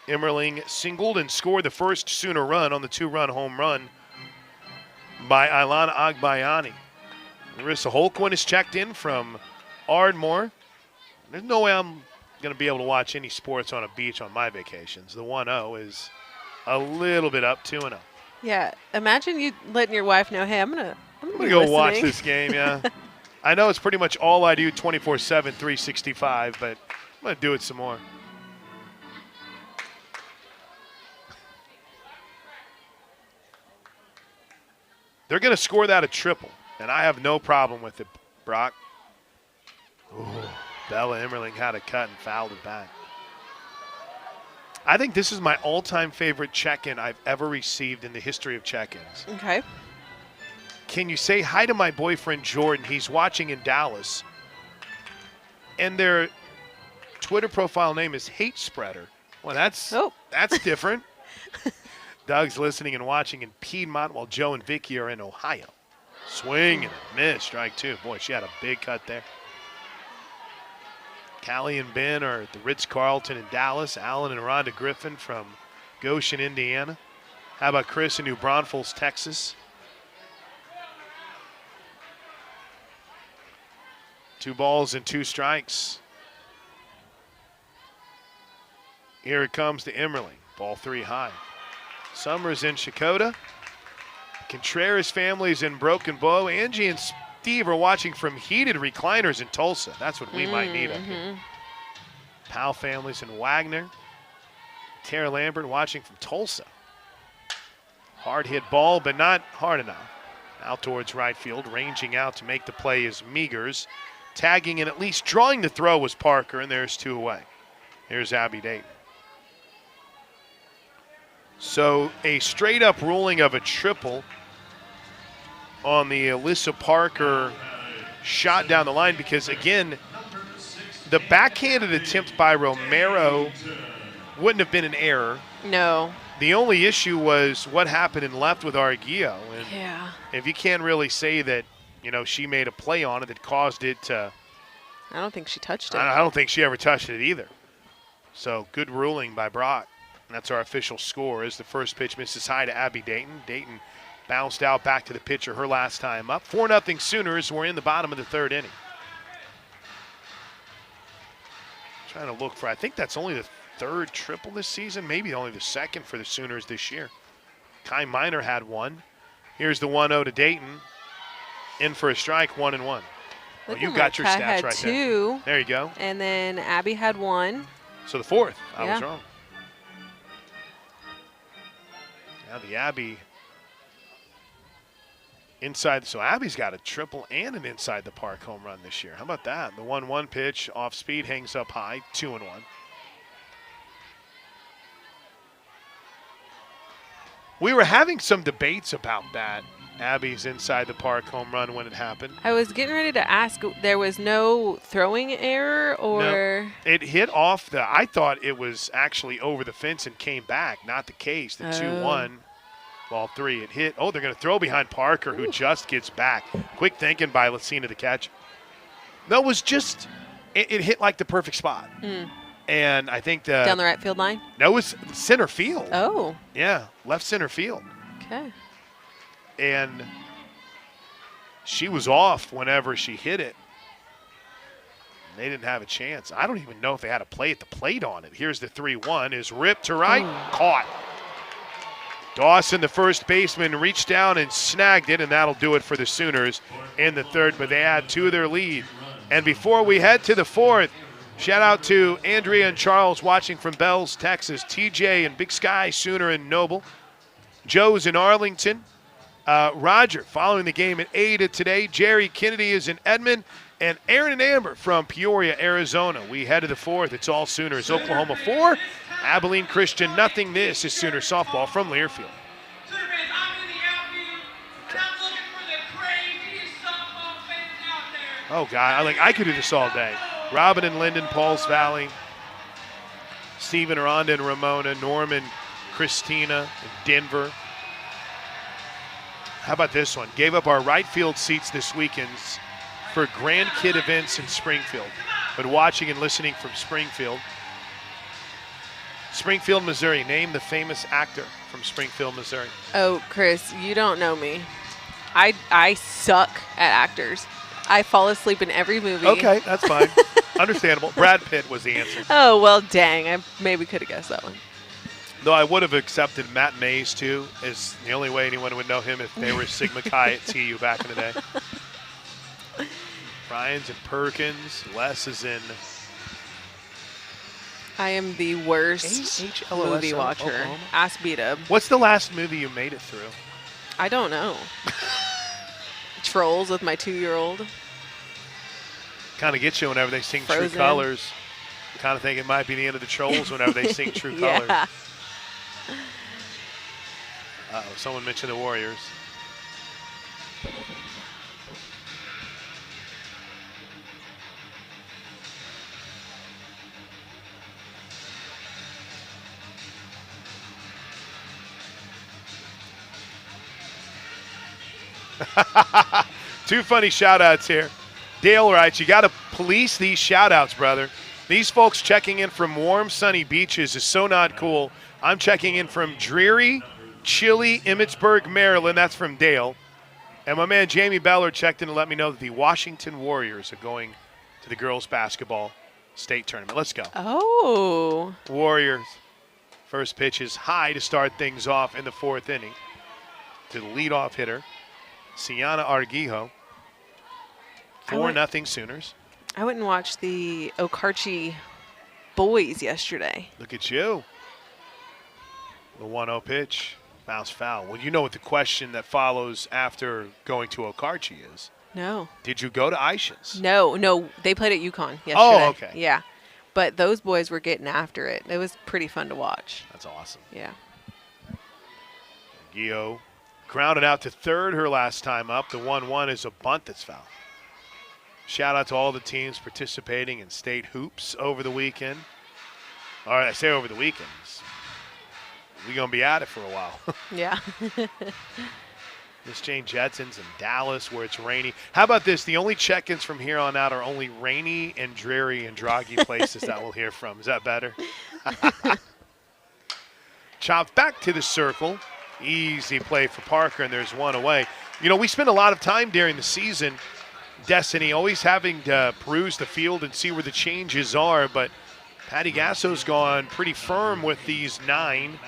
Emmerling singled and scored the first Sooner run on the 2-run home run by Ilana Agbayani. Marissa Holquin is checked in from Ardmore. There's no way I'm going to be able to watch any sports on a beach on my vacations. The 1-0 is a little bit up, 2-0. Yeah, imagine you letting your wife know, hey, I'm gonna go watch this game, yeah. I know it's pretty much all I do 24/7, 365, but I'm going to do it some more. They're going to score that a triple, and I have no problem with it, Brock. Ooh, Bella Emmerling had a cut and fouled it back. I think this is my all-time favorite check-in I've ever received in the history of check-ins. Okay. Can you say hi to my boyfriend Jordan? He's watching in Dallas. And their Twitter profile name is Hate Spreader. Well, that's different. Doug's listening and watching in Piedmont while Joe and Vicky are in Ohio. Swing and a miss, strike two. Boy, she had a big cut there. Callie and Ben are at the Ritz-Carlton in Dallas. Alan and Rhonda Griffin from Goshen, Indiana. How about Chris in New Braunfels, Texas? 2 balls and 2 strikes. Here it comes to Emmerling. Ball 3 high. Summers in Shakota. Contreras family's in Broken Bow. Angie and Steve are watching from heated recliners in Tulsa. That's what we might need up here. Powell family's in Wagner. Tara Lambert watching from Tulsa. Hard hit ball, but not hard enough. Out towards right field, ranging out to make the play is Meagers. Tagging and at least drawing the throw was Parker, and there's 2 away. Here's Abby Dayton. So a straight-up ruling of a triple on the Alyssa Parker shot down the line because, again, the backhanded attempt by Romero wouldn't have been an error. No. The only issue was what happened in left with Arguello. And Yeah. if you can't really say that, she made a play on it that caused it to. I don't think she touched it. I don't think she ever touched it either. So good ruling by Brock. And that's our official score as the first pitch misses high to Abby Dayton. Dayton bounced out back to the pitcher her last time up. 4-0 Sooners. We're in the bottom of the 3rd inning. Trying to look for, I think that's only the 3rd triple this season, maybe only the 2nd for the Sooners this year. Kai Miner had 1. Here's the 1-0 to Dayton. In for a strike, 1-1. Well, you got your Kai stats had right 2, there. There you go. and then Abby had 1. So the 4th. I was Yeah. wrong. Now the Abby inside. So Abby's got a triple and an inside the park home run this year. How about that? The 1-1 pitch off speed hangs up high, 2-1. We were having some debates about that, Abby's inside the park home run when it happened. I was getting ready to ask, there was no throwing error or? No, it hit off the, I thought it was actually over the fence and came back. Not the case. The 2-1, ball 3. It hit, they're going to throw behind Parker, who just gets back. Quick thinking by Lucina to catch. No, it was just, it hit like the perfect spot. And I think down the right field line? No, it was center field. Oh. Yeah, left center field. Okay. And she was off whenever she hit it. They didn't have a chance. I don't even know if they had a play at the plate on it. Here's the 3-1, is ripped to right, caught. Dawson, the first baseman, reached down and snagged it, and that'll do it for the Sooners in the 3rd, but they add 2 to their lead. And before we head to the 4th, shout out to Andrea and Charles watching from Bells, Texas. TJ and Big Sky, Sooner and Noble. Joe's in Arlington. Roger following the game at 8 today. Jerry Kennedy is in Edmond. And Aaron and Amber from Peoria, Arizona. We head to the 4th. It's all Sooners. Oklahoma 4, Abilene Christian nothing. This is Sooner softball from Learfield. Sooner fans, I'm in the outfield, and I'm looking for the craziest softball fans out there. Oh, God. I could do this all day. Robin and Linden, Pauls Valley. Stephen, Rhonda, and Ramona. Norman, Christina, and Denver. How about this one? Gave up our right field seats this weekend for Grand Kid events in Springfield. But watching and listening from Springfield. Springfield, Missouri. Name the famous actor from Springfield, Missouri. Oh, Chris, you don't know me. I suck at actors. I fall asleep in every movie. Okay, that's fine. Understandable. Brad Pitt was the answer. Oh, well, dang. I maybe could have guessed that one. Though I would have accepted Matt Mays, too, as the only way anyone would know him if they were Sigma Chi at TU back in the day. Ryan's in Perkins. Les is in I am the worst AHLSO, movie watcher. Oklahoma. Ask B-Dub. What's the last movie you made it through? I don't know. Trolls with my 2-year-old. Kind of gets you whenever they sing True Frozen. Colors. You kind of think it might be the end of the Trolls whenever they sing True Colors. Yeah. Uh-oh, someone mentioned the Warriors. Two funny shout-outs here. Dale writes, you got to police these shout-outs, brother. These folks checking in from warm, sunny beaches is so not cool. I'm checking in from dreary, chilly Emmitsburg, Maryland. That's from Dale. And my man Jamie Ballard checked in to let me know that the Washington Warriors are going to the girls' basketball state tournament. Let's go. Oh. Warriors. First pitch is high to start things off in the fourth inning. To the leadoff hitter, Sienna Arguijo. 4-0 Sooners. I went and watched the Okarche boys yesterday. Look at you. The 1-0 pitch. Bounce foul. Well, you know what the question that follows after going to Okarche is. No. Did you go to Aisha's? No. They played at UConn yesterday. Oh, okay. Yeah. But those boys were getting after it. It was pretty fun to watch. That's awesome. Yeah. Gio grounded out to third her last time up. The 1-1 is a bunt that's foul. Shout out to all the teams participating in state hoops over the weekend. All right, I say over the weekends. We're going to be at it for a while. Yeah. Miss Jane Jetson's in Dallas where it's rainy. How about this? The only check-ins from here on out are only rainy and dreary and droggy places that we'll hear from. Is that better? Chopped back to the circle. Easy play for Parker, and there's one away. You know, we spend a lot of time during the season, Destiny, always having to peruse the field and see where the changes are, but Patty Gasso's gone pretty firm with these 9.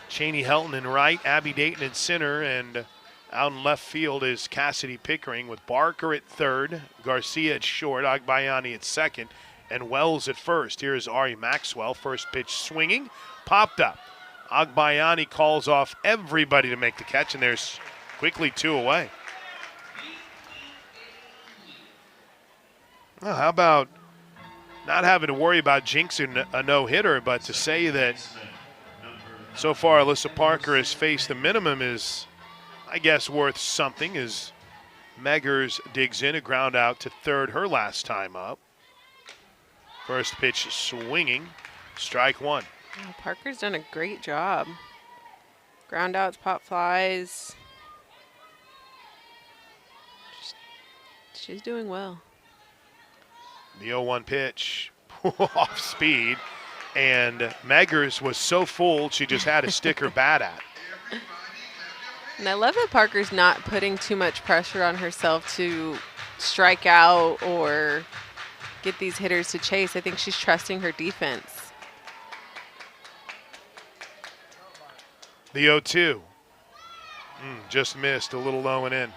Cheney Helton in right, Abby Dayton in center, and out in left field is Cassidy Pickering with Barker at third, Garcia at short, Agbayani at second, and Wells at first. Here's Ari Maxwell, first pitch swinging, popped up. Agbayani calls off everybody to make the catch, and there's quickly 2 away. Well, how about not having to worry about jinxing a no-hitter, but to say that so far Alyssa Parker has faced the minimum is, I guess, worth something as Meggers digs in, a ground out to third her last time up. First pitch swinging, strike 1. Oh, Parker's done a great job. Ground outs, pop flies. She's doing well. The 0-1 pitch off speed, and Meggers was so full she just had to stick her bat at. And I love that Parker's not putting too much pressure on herself to strike out or get these hitters to chase. I think she's trusting her defense. The 0-2. Just missed, a little low and in.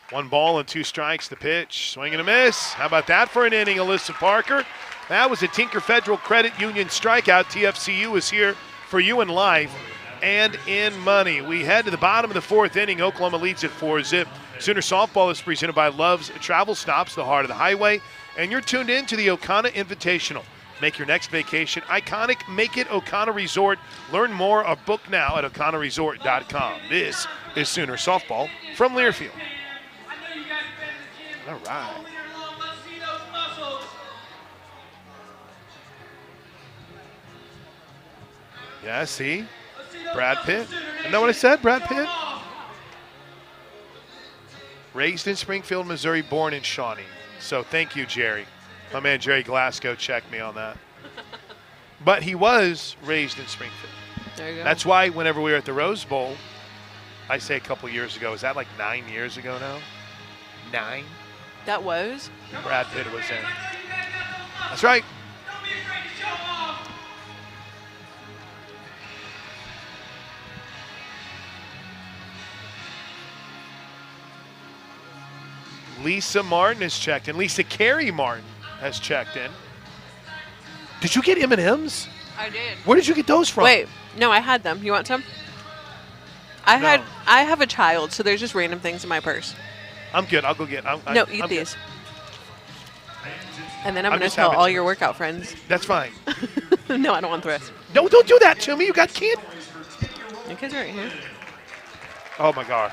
One ball and 2 strikes, the pitch. Swing and a miss. How about that for an inning, Alyssa Parker? That was a Tinker Federal Credit Union strikeout. TFCU is here for you in life and in money. We head to the bottom of the 4th inning. Oklahoma leads at 4-zip. Sooner softball is presented by Love's Travel Stops, the heart of the highway. And you're tuned in to the Ocana Invitational. Make your next vacation iconic. Make it Ocana Resort. Learn more or book now at OcanaResort.com. This is Sooner softball from Learfield. All right. Yeah, see? Brad Pitt. Isn't that what I said, Brad Pitt? Raised in Springfield, Missouri, born in Shawnee. So thank you, Jerry. My man Jerry Glasgow checked me on that. But he was raised in Springfield. There you go. That's why whenever we were at the Rose Bowl, I say a couple years ago, is that like 9 years ago now? 9? That was? Brad Pitt was in. That's right. Don't be afraid to show off. Lisa Martin has checked in. Lisa Carey Martin has checked in. Did you get M&Ms? I did. Where did you get those from? Wait, no, I had them. You want some? No. I have a child, so there's just random things in my purse. I'm good. I'll go get. No, eat I'm these. Good. And then I'm I'm going to just tell having- all your workout friends. That's fine. No, I don't want the rest. No, don't do that to me. You got candy. Your kids are right here. Oh my God.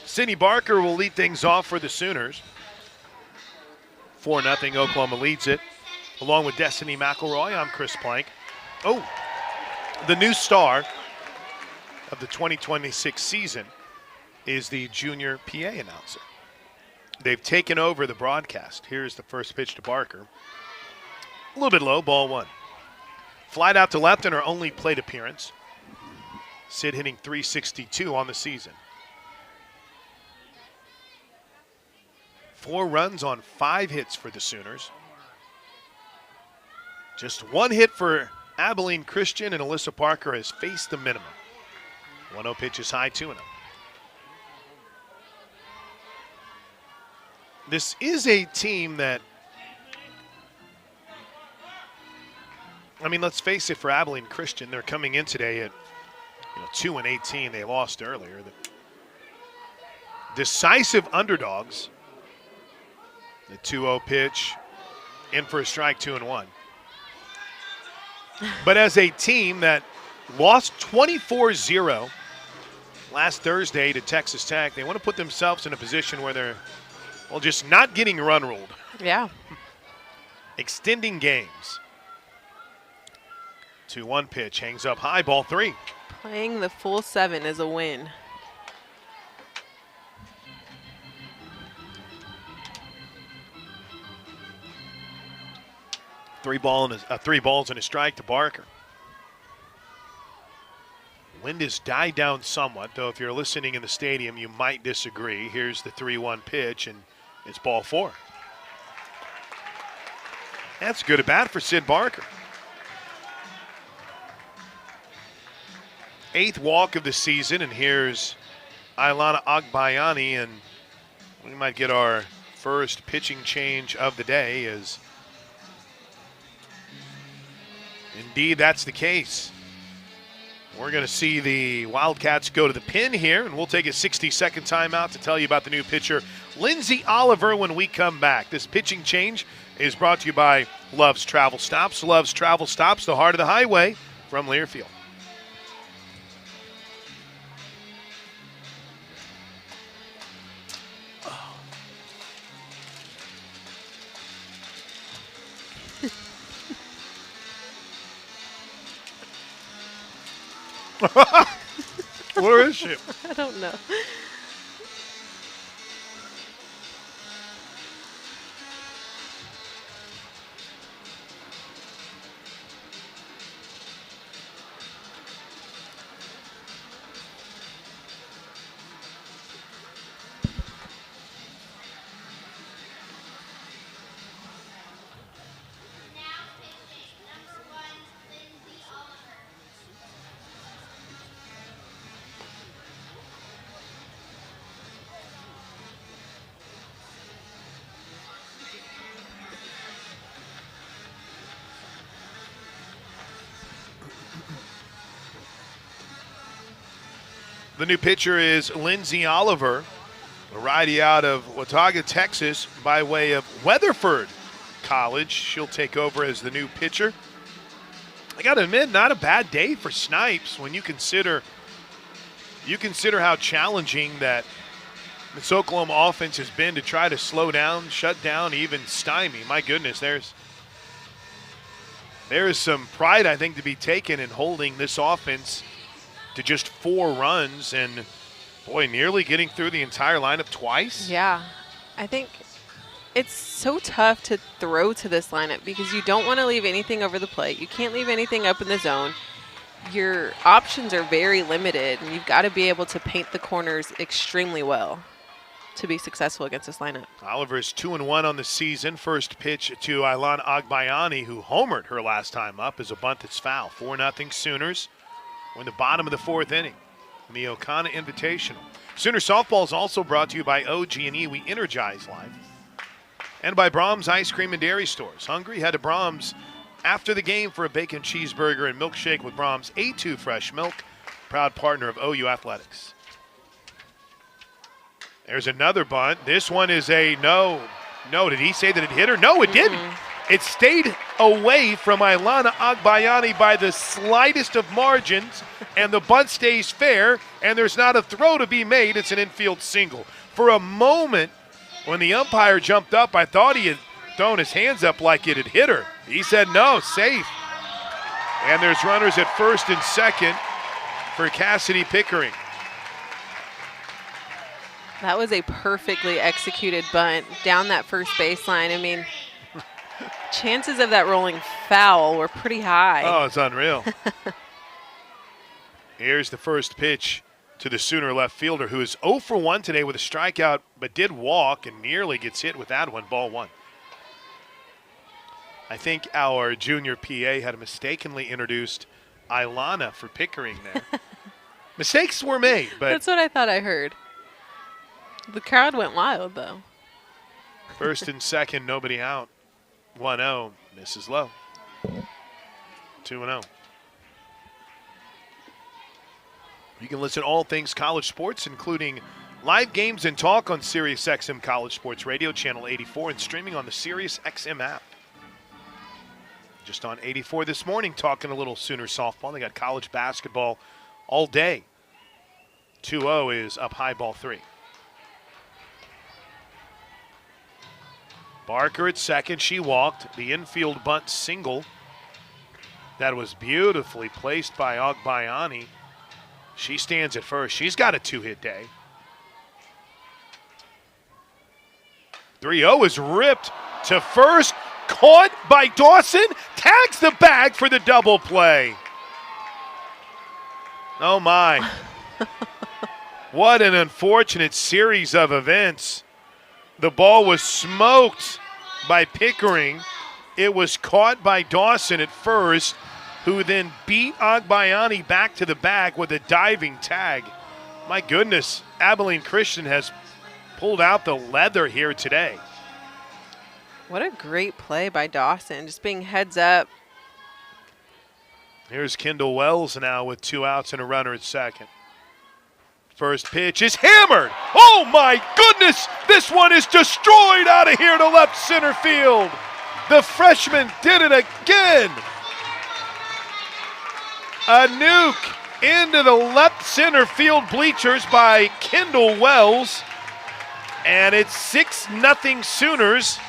Sydney Barker will lead things off for the Sooners. 4-0, Oklahoma leads it. Along with Destiny McElroy, I'm Chris Plank. Oh, the new star of the 2026 season is the junior PA announcer. They've taken over the broadcast. Here's the first pitch to Barker. A little bit low, ball one. Flied out to left in her only plate appearance. Sid hitting .362 on the season. 4 runs on 5 hits for the Sooners. Just 1 hit for Abilene Christian, and Alyssa Parker has faced the minimum. 1-0 pitch is high, 2-0. This is a team that, I mean, let's face it, for Abilene Christian, they're coming in today at 2-18. They lost earlier. The decisive underdogs. The 2-0 pitch, in for a strike, 2-1. But as a team that lost 24-0 last Thursday to Texas Tech, they want to put themselves in a position where they're, well, just not getting run ruled. Yeah. Extending games. 2-1 pitch, hangs up high, ball 3. Playing the full 7 is a win. Three balls and a strike to Barker. Wind has died down somewhat, though if you're listening in the stadium, you might disagree. Here's the 3-1 pitch, and it's ball 4. That's good at bat for Sid Barker. 8th walk of the season, and here's Ailana Agbayani, and we might get our first pitching change of the day, as indeed that's the case. We're going to see the Wildcats go to the pin here, and we'll take a 60-second timeout to tell you about the new pitcher, Lindsay Oliver, when we come back. This pitching change is brought to you by Love's Travel Stops. Love's Travel Stops, the heart of the highway from Learfield. Where is she? I don't know. The new pitcher is Lindsay Oliver, a righty out of Watauga, Texas, by way of Weatherford College. She'll take over as the new pitcher. I got to admit, not a bad day for Snipes when you consider how challenging that this Oklahoma offense has been to try to slow down, shut down, even stymie. My goodness, there is some pride, I think, to be taken in holding this offense to just 4 runs and, boy, nearly getting through the entire lineup twice. Yeah. I think it's so tough to throw to this lineup because you don't want to leave anything over the plate. You can't leave anything up in the zone. Your options are very limited, and you've got to be able to paint the corners extremely well. to be successful against this lineup. Oliver is 2-1 on the season. First pitch to Ilan Agbayani, who homered her last time up, is a bunt that's foul. 4-0 Sooners. We're in the bottom of the fourth inning in the Okana Invitational. Sooner Softball is also brought to you by OG&E. We energize life. And by Brahms Ice Cream and Dairy Stores. Hungry? Head to Brahms after the game for a bacon cheeseburger and milkshake with Brahms A2 Fresh Milk, proud partner of OU Athletics. There's another bunt. This one is a no. No, did he say that it hit her? No, it didn't. It stayed away from Ilana Agbayani by the slightest of margins, and the bunt stays fair, and there's not a throw to be made. It's an infield single. For a moment, when the umpire jumped up, I thought he had thrown his hands up like it had hit her. He said no, safe. And there's runners at first and second for Cassidy Pickering. That was a perfectly executed bunt down that first baseline. I mean, chances of that rolling foul were pretty high. Oh, it's unreal. Here's the first pitch to the Sooner left fielder, who is 0 for 1 today with a strikeout, but did walk and nearly gets hit with that one, ball one. I think our junior PA had mistakenly introduced Ilana for Pickering there. Mistakes were made, but that's what I thought I heard. The crowd went wild, though. first and second, nobody out. 1-0, misses low. 2-0. You can listen to all things college sports, including live games and talk on SiriusXM College Sports Radio, Channel 84, and streaming on the SiriusXM app. Just on 84 this morning, talking a little Sooner softball. They got college basketball all day. 2-0 is up high, ball 3. Barker at second. She walked. The infield bunt single. That was beautifully placed by Agbayani. She stands at first. She's got a 2-hit day. 3-0 is ripped to first. Caught by Dawson. Tags the bag for the double play. Oh, my. What an unfortunate series of events. The ball was smoked by Pickering. It was caught by Dawson at first, who then beat Agbayani back to the bag with a diving tag. My goodness, Abilene Christian has pulled out the leather here today. What a great play by Dawson, just being heads up. Here's Kendall Wells now with 2 outs and a runner at second. First pitch is hammered. Oh my goodness, this one is destroyed out of here to left center field. The freshman did it again. A nuke into the left center field bleachers by Kendall Wells. And it's 6-0 Sooners.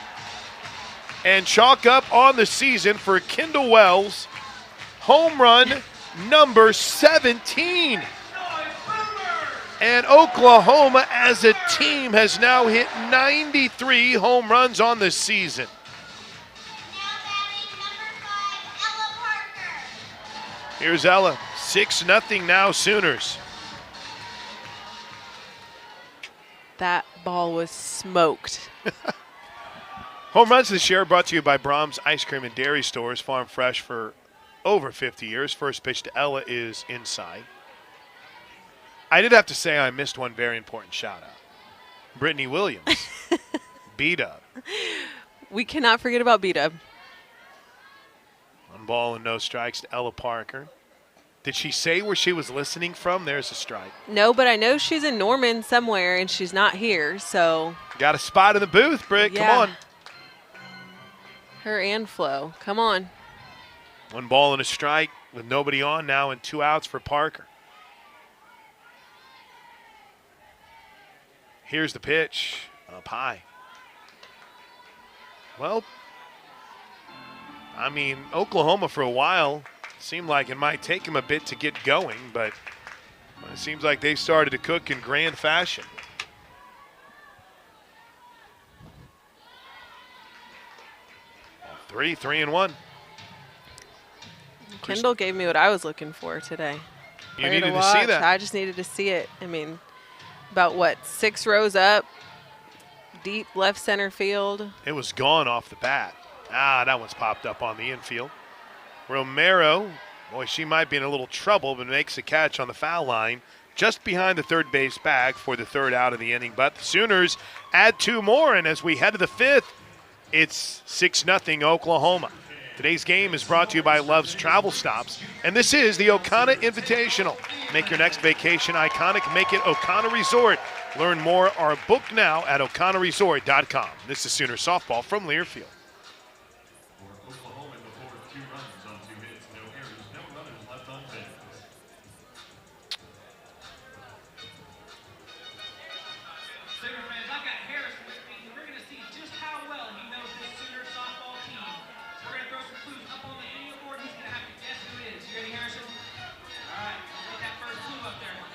And chalk up on the season for Kendall Wells. Home run number 17. And Oklahoma as a team has now hit 93 home runs on the season. Here's Ella. 6-0 now Sooners. That ball was smoked. Home runs this year brought to you by Brahms Ice Cream and Dairy Stores, farm fresh for over 50 years. First pitch to Ella is inside. I did have to say I missed one very important shout out. Brittany Williams. B-Dub. We cannot forget about B-Dub. 1 ball and no strikes to Ella Parker. Did she say where she was listening from? There's a strike. No, but I know she's in Norman somewhere and she's not here, so. Got a spot in the booth, Britt. Yeah. Come on. Her and Flo. Come on. 1 ball and a strike with nobody on now and 2 outs for Parker. Here's the pitch, up high. Well, I mean, Oklahoma for a while seemed like it might take them a bit to get going, but it seems like they started to cook in grand fashion. Three and one. Kendall gave me what I was looking for today. You needed to see that. I just needed to see it. I mean, about what, 6 rows up, deep left center field. It was gone off the bat. That one's popped up on the infield. Romero, boy, she might be in a little trouble, but makes a catch on the foul line just behind the third base bag for the third out of the inning. But the Sooners add 2 more, and as we head to the 5th, it's 6-0 Oklahoma. Today's game is brought to you by Love's Travel Stops, and this is the Okana Invitational. Make your next vacation iconic. Make it Okana Resort. Learn more or book now at okanaresort.com. This is Sooner softball from Learfield. For Oklahoma in the fourth, 2 runs on 2 hits, no errors, no runners left on base. Sooner fans, I've got Harrison with me, and we're going to see just how well he knows this Sooner softball team. We're going to throw some clues up on the video board. He's going to have to guess who it is. You ready, Harrison? All right, let's get that first clue up there. All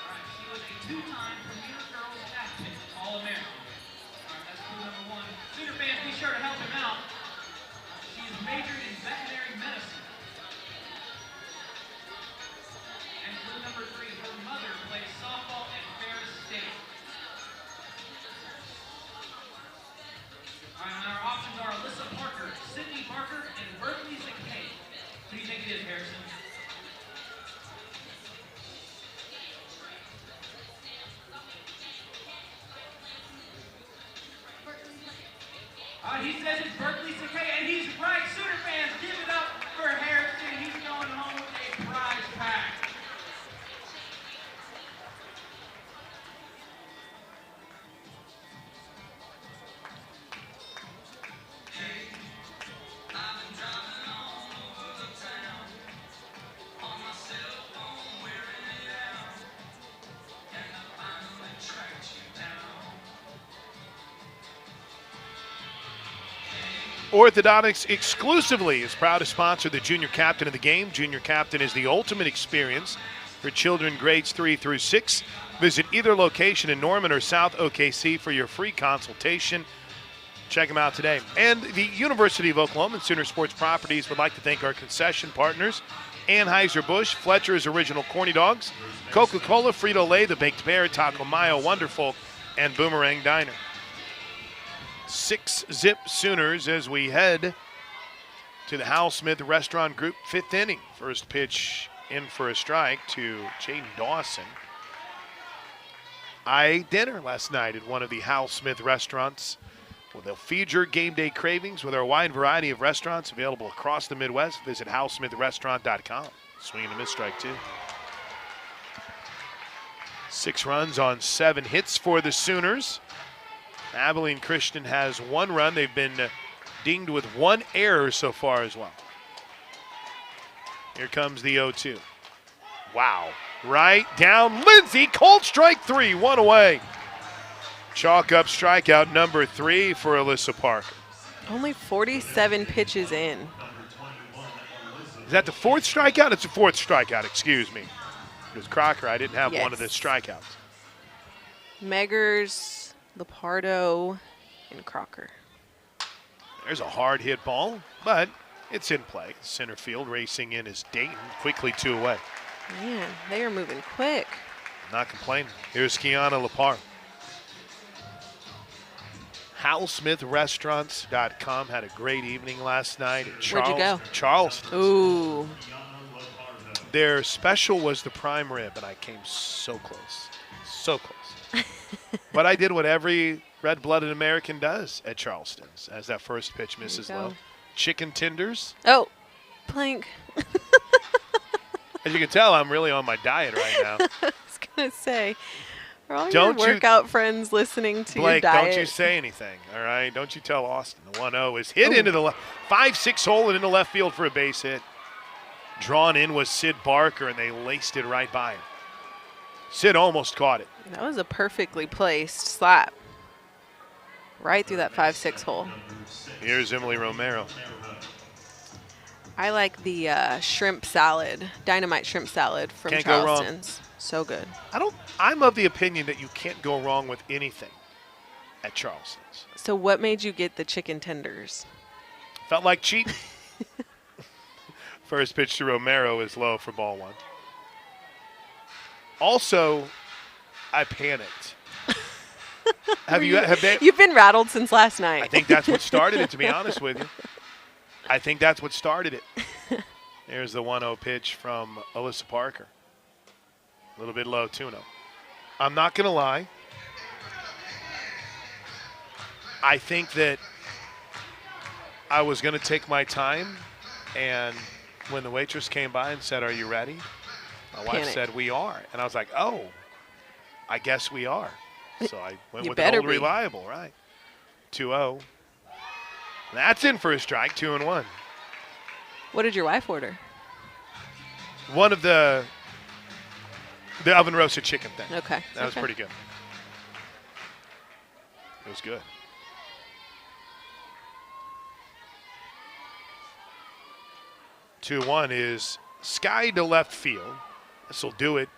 right, she was a 2-time Premier Girls Athlete, All-American. All right, that's clue number 1. Sooner fans, be sure to help him out. She is majored in veterinary medicine. And clue number 3, her mother plays softball at Ferris State. All right, and our options are Alyssa Parker, Sydney Barker, and Berkeley Zakay. Who do you think it is, Harrison? He says it's Berkeley Zakay, and he's right. Sooner fans, give it up for Harrison. He's going home with a prize pack. Orthodontics exclusively is proud to sponsor the Junior Captain of the Game. Junior Captain is the ultimate experience for children grades 3 through 6. Visit either location in Norman or South OKC for your free consultation. Check them out today. And the University of Oklahoma and Sooner Sports Properties would like to thank our concession partners, Anheuser-Busch, Fletcher's Original Corny Dogs, Coca-Cola, Frito-Lay, The Baked Bear, Taco Mayo, Wonderful, and Boomerang Diner. 6-zip Sooners as we head to the Hal Smith Restaurant Group 5th inning. First pitch in for a strike to Jaden Dawson. I ate dinner last night at one of the Hal Smith restaurants. Well, they'll feed your game day cravings with our wide variety of restaurants available across the Midwest. Visit halsmithrestaurant.com. Swing and a miss, strike 2. 6 runs on 7 hits for the Sooners. Abilene Christian has 1 run. They've been dinged with 1 error so far as well. Here comes the 0-2. Wow. Right down Lindsay. Cold strike 3. 1 away. Chalk up strikeout number 3 for Alyssa Parker. Only 47 pitches in. Is that the 4th strikeout? It's the 4th strikeout, excuse me. It was Crocker. I didn't have one of the strikeouts. Meggers, Lepardo, and Crocker. There's a hard hit ball, but it's in play. Center field racing in is Dayton, quickly 2 away. Man, they are moving quick. Not complaining. Here's Kiana Lepar. HalSmithRestaurants.com had a great evening last night at Where'd you go? Charleston. Ooh. Their special was the prime rib, and I came so close. So close. But I did what every red-blooded American does at Charleston's as that first pitch misses low. Chicken tenders. Oh, plank. As you can tell, I'm really on my diet right now. I was going to say, are all Don't your workout friends listening to Blake, your diet? don't you say anything, all right? Don't you tell Austin. The 1-0 is hit into the 5-6 hole and into left field for a base hit. Drawn in was Sid Barker, and they laced it right by him. Sid almost caught it. That was a perfectly placed slap. Right through that 5-6 hole. Here's Emily Romero. I like the shrimp salad, dynamite shrimp salad from Can't go wrong. Charleston's. So good. I'm of the opinion that you can't go wrong with anything at Charleston's. So what made you get the chicken tenders? Felt like cheating. First pitch to Romero is low for ball 1. Also, I panicked. Have they? You've been rattled since last night. I think that's what started it, to be honest with you. I think that's what started it. There's the 1-0 pitch from Alyssa Parker. A little bit low, 2-0. I'm not going to lie. I think that I was going to take my time, and when the waitress came by and said, "Are you ready?" My wife Panic. said, "We are." And I was like, "Oh, I guess we are." So I went You with an better old be. reliable, right? 2-0. That's in for a strike, 2-1. What did your wife order? One of the oven roasted chicken thing. Okay. That was okay. pretty good. It was good. Two one is sky to left field. This will do it.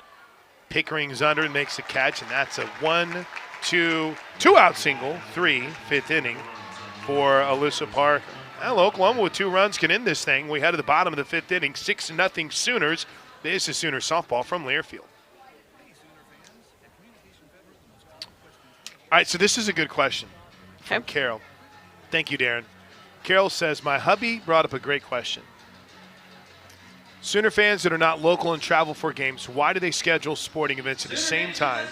Pickering's under and makes the catch, and that's a 1-2 out single, 3, fifth inning for Alyssa Parker. Well, Oklahoma with 2 runs can end this thing. We head to the bottom of the 5th inning, 6-0 Sooners. This is Sooner softball from Learfield. All right, so this is a good question from Okay. Carol. Thank you, Darren. Carol says, my hubby brought up a great question. Sooner fans that are not local and travel for games, why do they schedule sporting events at the same time,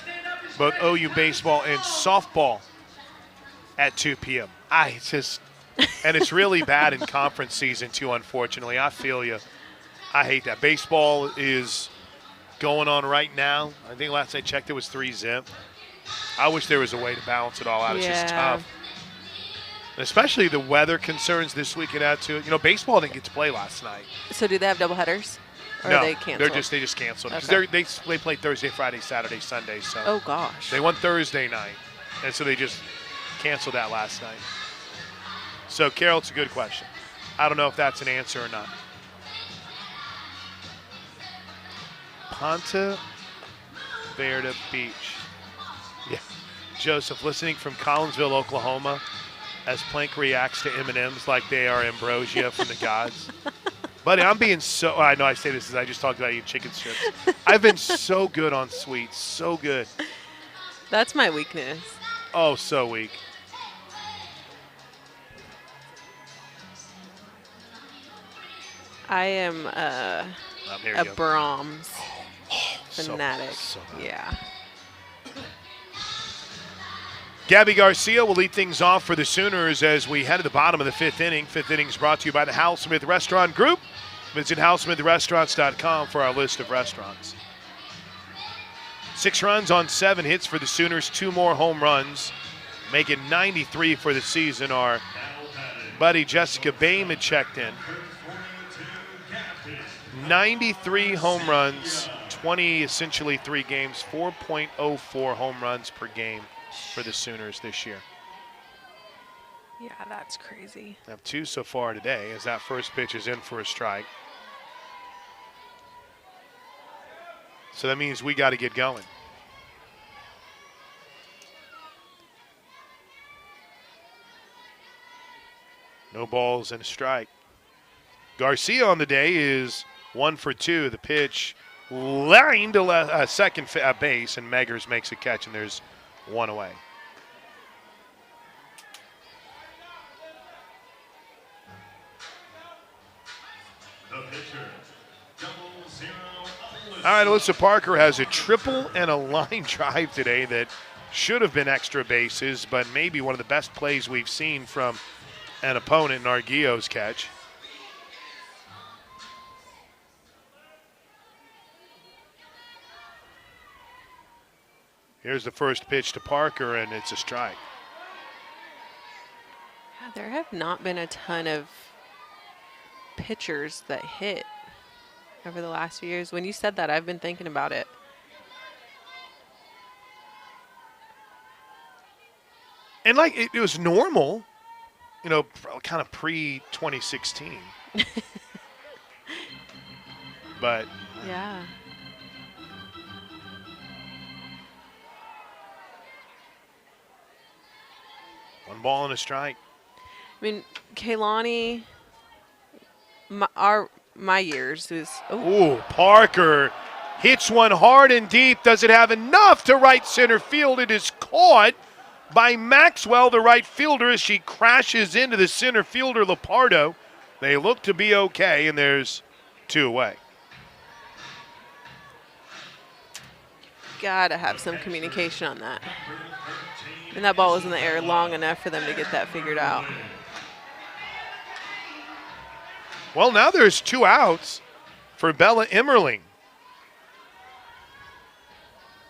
both OU baseball and softball at 2 p.m.? It's just, and it's really bad in conference season too, unfortunately. I feel you. I hate that. Baseball is going on right now. I think last I checked it was 3-zip. I wish there was a way to balance it all out. It's just Yeah. tough. And especially the weather concerns this weekend out to it. You know, baseball didn't get to play last night. So do they have double headers? Or No, are they canceled? they just canceled because Okay. they play Thursday, Friday, Saturday, Sunday. So Oh, gosh. they won Thursday night, and so they just canceled that last night. So Carol, it's a good question. I don't know if that's an answer or not. Ponte Verde Beach. Yeah, Joseph, listening from Collinsville, Oklahoma, as Plank reacts to M&Ms like they are ambrosia from the gods. Buddy, I'm being so – I know I say this as I just talked about eating chicken strips. I've been so good on sweets, so good. That's my weakness. Oh, so weak. I am There a you go. Brahms So- fanatic. so bad. Yeah. Gabby Garcia will lead things off for the Sooners as we head to the bottom of the 5th inning. 5th inning is brought to you by the Hal Smith Restaurant Group. Visit halsmithrestaurants.com for our list of restaurants. 6 runs on 7 hits for the Sooners, 2 more home runs, make it 93 for the season. Our buddy Jessica Boehm had checked in. 93 home runs, 20 essentially 3 games, 4.04 home runs per game for the Sooners this year. Yeah, that's crazy. Have 2 so far today as that first pitch is in for a strike. So that means we got to get going. No balls and a strike. Garcia on the day is 1 for 2. The pitch lined to second base, and Meggers makes a catch, and there's 1 away. The pitcher, 0-0. All right, Alyssa Parker has a triple and a line drive today that should have been extra bases, but maybe one of the best plays we've seen from an opponent in Arguillo's catch. Here's the first pitch to Parker, and it's a strike. Yeah, there have not been a ton of pitchers that hit over the last few years. When you said that, I've been thinking about it. And like it was normal, you know, kind of pre-2016. But Yeah. one ball and a strike. I mean, Kaylani, my years is Ooh, Parker hits one hard and deep. Does it have enough to right center field? It is caught by Maxwell, the right fielder, as she crashes into the center fielder, Lepardo. They look to be okay, and there's 2 away. Gotta have some communication on that. And that ball was in the air long enough for them to get that figured out. Well, now there's 2 outs for Bella Emmerling.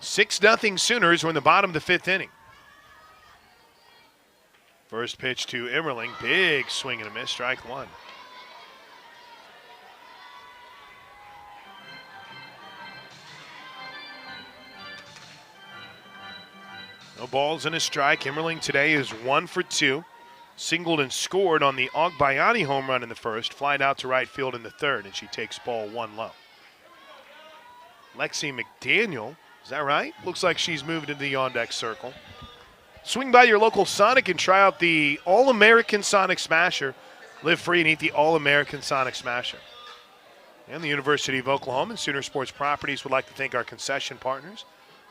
6-0 Sooners. We're in the bottom of the 5th inning. First pitch to Emmerling. Big swing and a miss. Strike 1. No balls and a strike. Emmerling today is 1 for 2. Singled and scored on the Ogbayani home run in the first. Flied out to right field in the third, and she takes ball 1 low. Lexi McDaniel, is that right? Looks like she's moved into the on-deck circle. Swing by your local Sonic and try out the All-American Sonic Smasher. Live free and eat the All-American Sonic Smasher. And the University of Oklahoma and Sooner Sports Properties would like to thank our concession partners.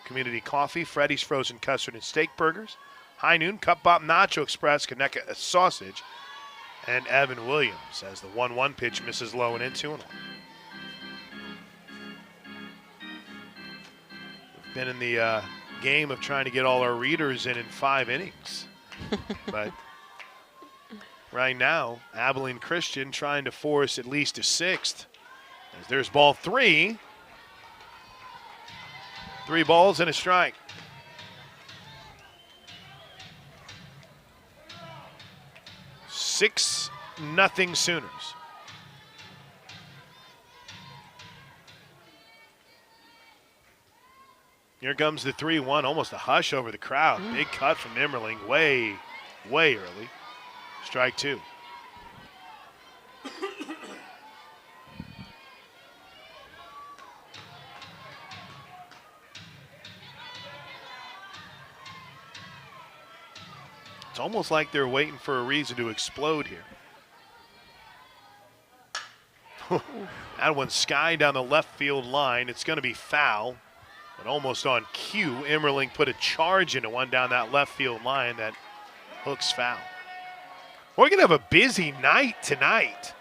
Community Coffee, Freddy's Frozen Custard and Steak Burgers, High Noon, Cup Bop Nacho Express, Conecuh Sausage, and Evan Williams as the 1-1 pitch misses low and in 2-1. We've been in the game of trying to get all our readers in 5 innings. But right now, Abilene Christian trying to force at least a 6th. As there's ball 3. 3 balls and a strike. Nothing Sooners. Here comes the 3-1, almost a hush over the crowd. Big cut from Emmerling, way early. Strike 2. It's almost like they're waiting for a reason to explode here. That one's sky down the left field line. It's going to be foul, but almost on cue. Emmerling put a charge into one down that left field line that hooks foul. We're going to have a busy night tonight.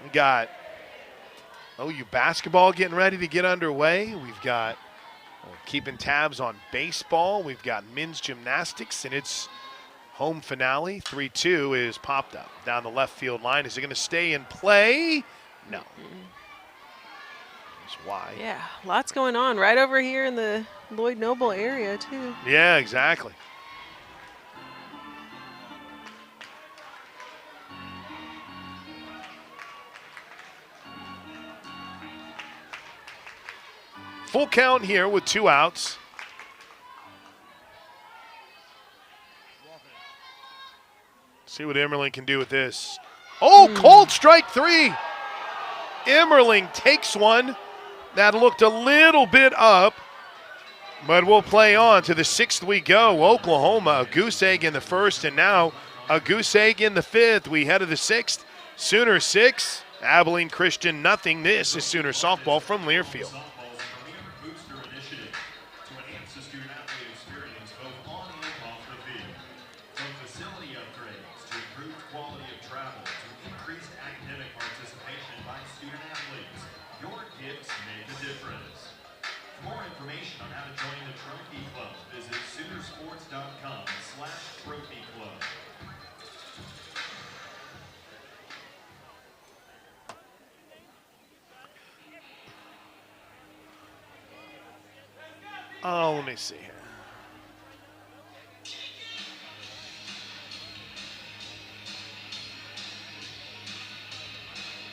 We got OU basketball getting ready to get underway. We've got keeping tabs on baseball. We've got men's gymnastics, and it's home finale. 3-2 is popped up down the left field line. Is it going to stay in play? No. That's why. Yeah, lots going on right over here in the Lloyd Noble area, too. Yeah, exactly. Full count here with 2 outs. See what Emmerling can do with this. Oh, cold strike 3. Emmerling takes one that looked a little bit up, but we'll play on. To the 6th we go. Oklahoma, a goose egg in the first, and now a goose egg in the 5th. We head to the 6th. Sooner 6, Abilene Christian nothing. This is Sooner softball from Learfield. Oh, let me see here.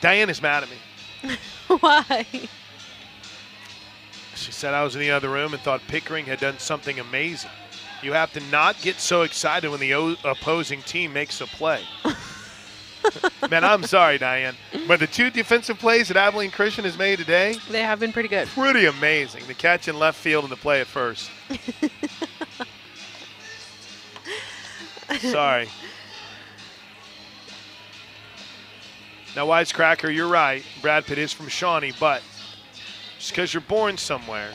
Diane is mad at me. Why? She said I was in the other room and thought Pickering had done something amazing. You have to not get so excited when the opposing team makes a play. Man, I'm sorry, Diane, but the 2 defensive plays that Abilene Christian has made today, They have been pretty good. pretty amazing. The catch in left field and the play at first. Sorry. Now, Wisecracker, you're right. Brad Pitt is from Shawnee, but just because you're born somewhere,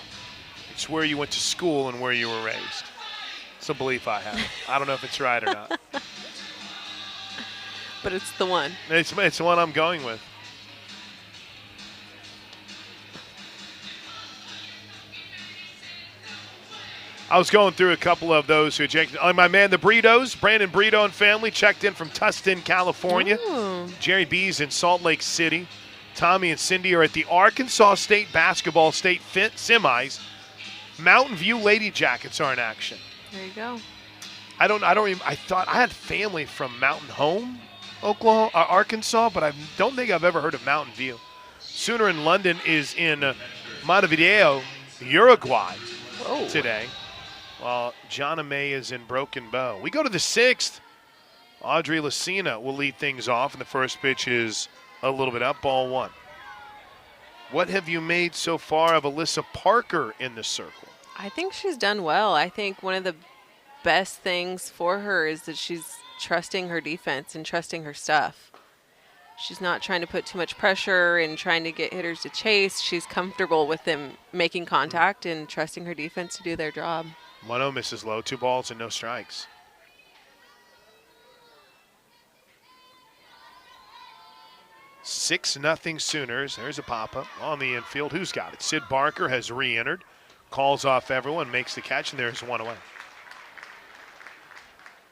it's where you went to school and where you were raised. It's a belief I have. I don't know if it's right or not. But it's the one. It's the one I'm going with. I was going through a couple of those who checked. My man, the Britos, Brandon Brito and family, checked in from Tustin, California. Ooh. Jerry B's in Salt Lake City. Tommy and Cindy are at the Arkansas State Basketball State Semis. Mountain View Lady Jackets are in action. There you go. I thought I had family from Mountain Home, Arkansas, but I don't think I've ever heard of Mountain View. Sooner in London is in Montevideo, Uruguay Whoa. today, while Jonna May is in Broken Bow. We go to the 6th. Audrey Lucina will lead things off, and the first pitch is a little bit up, ball 1. What have you made so far of Alyssa Parker in the circle? I think she's done well. I think one of the best things for her is that she's trusting her defense and trusting her stuff. She's not trying to put too much pressure and trying to get hitters to chase. She's comfortable with them making contact and trusting her defense to do their job. 1-0 misses low, 2 balls and no strikes. Six nothing Sooners. There's a pop-up on the infield. Who's got it? Sid Barker has re-entered. Calls off everyone, makes the catch, and there's 1 away.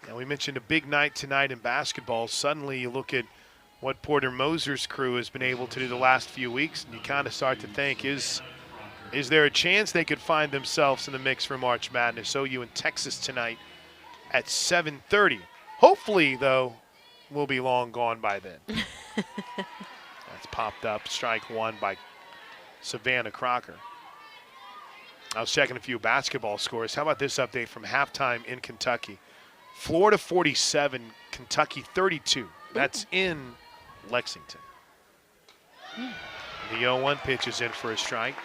Now, we mentioned a big night tonight in basketball. Suddenly you look at what Porter Moser's crew has been able to do the last few weeks, and you kind of start to think, is there a chance they could find themselves in the mix for March Madness? OU in Texas tonight at 7:30. Hopefully, though, we'll be long gone by then. That's popped up. Strike 1 by Savannah Crocker. I was checking a few basketball scores. How about this update from halftime in Kentucky? Florida 47, Kentucky 32. That's in Lexington. The 0-1 pitch is in for a strike.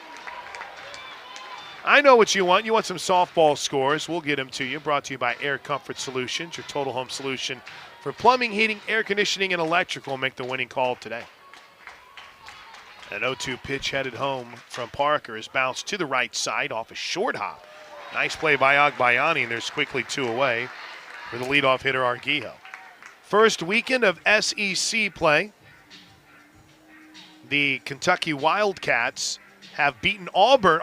I know what you want. You want some softball scores. We'll get them to you. Brought to you by Air Comfort Solutions, your total home solution for plumbing, heating, air conditioning, and electrical. Make the winning call today. An 0-2 pitch headed home from Parker is bounced to the right side off a short hop. Nice play by Agbayani, and there's quickly 2 away for the leadoff hitter Arguello. First weekend of SEC play. The Kentucky Wildcats have beaten Auburn,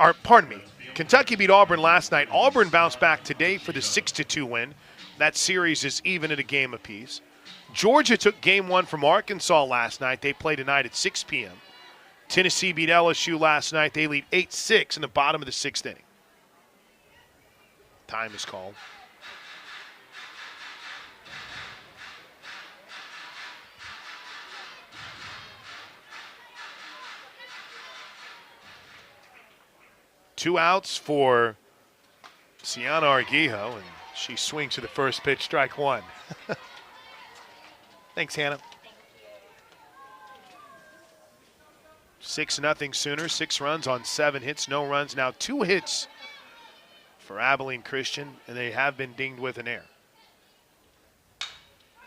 Kentucky beat Auburn last night. Auburn bounced back today for the 6-2 win. That series is even at a game apiece. Georgia took game 1 from Arkansas last night. They play tonight at 6 p.m. Tennessee beat LSU last night. They lead 8-6 in the bottom of the 6th inning. Time is called. Two outs for Sienna Arguello, and she swings to the first pitch, strike 1. Thanks, Hannah. 6-0 Sooners, 6 runs on 7 hits, no runs. Now 2 hits for Abilene Christian, and they have been dinged with an error.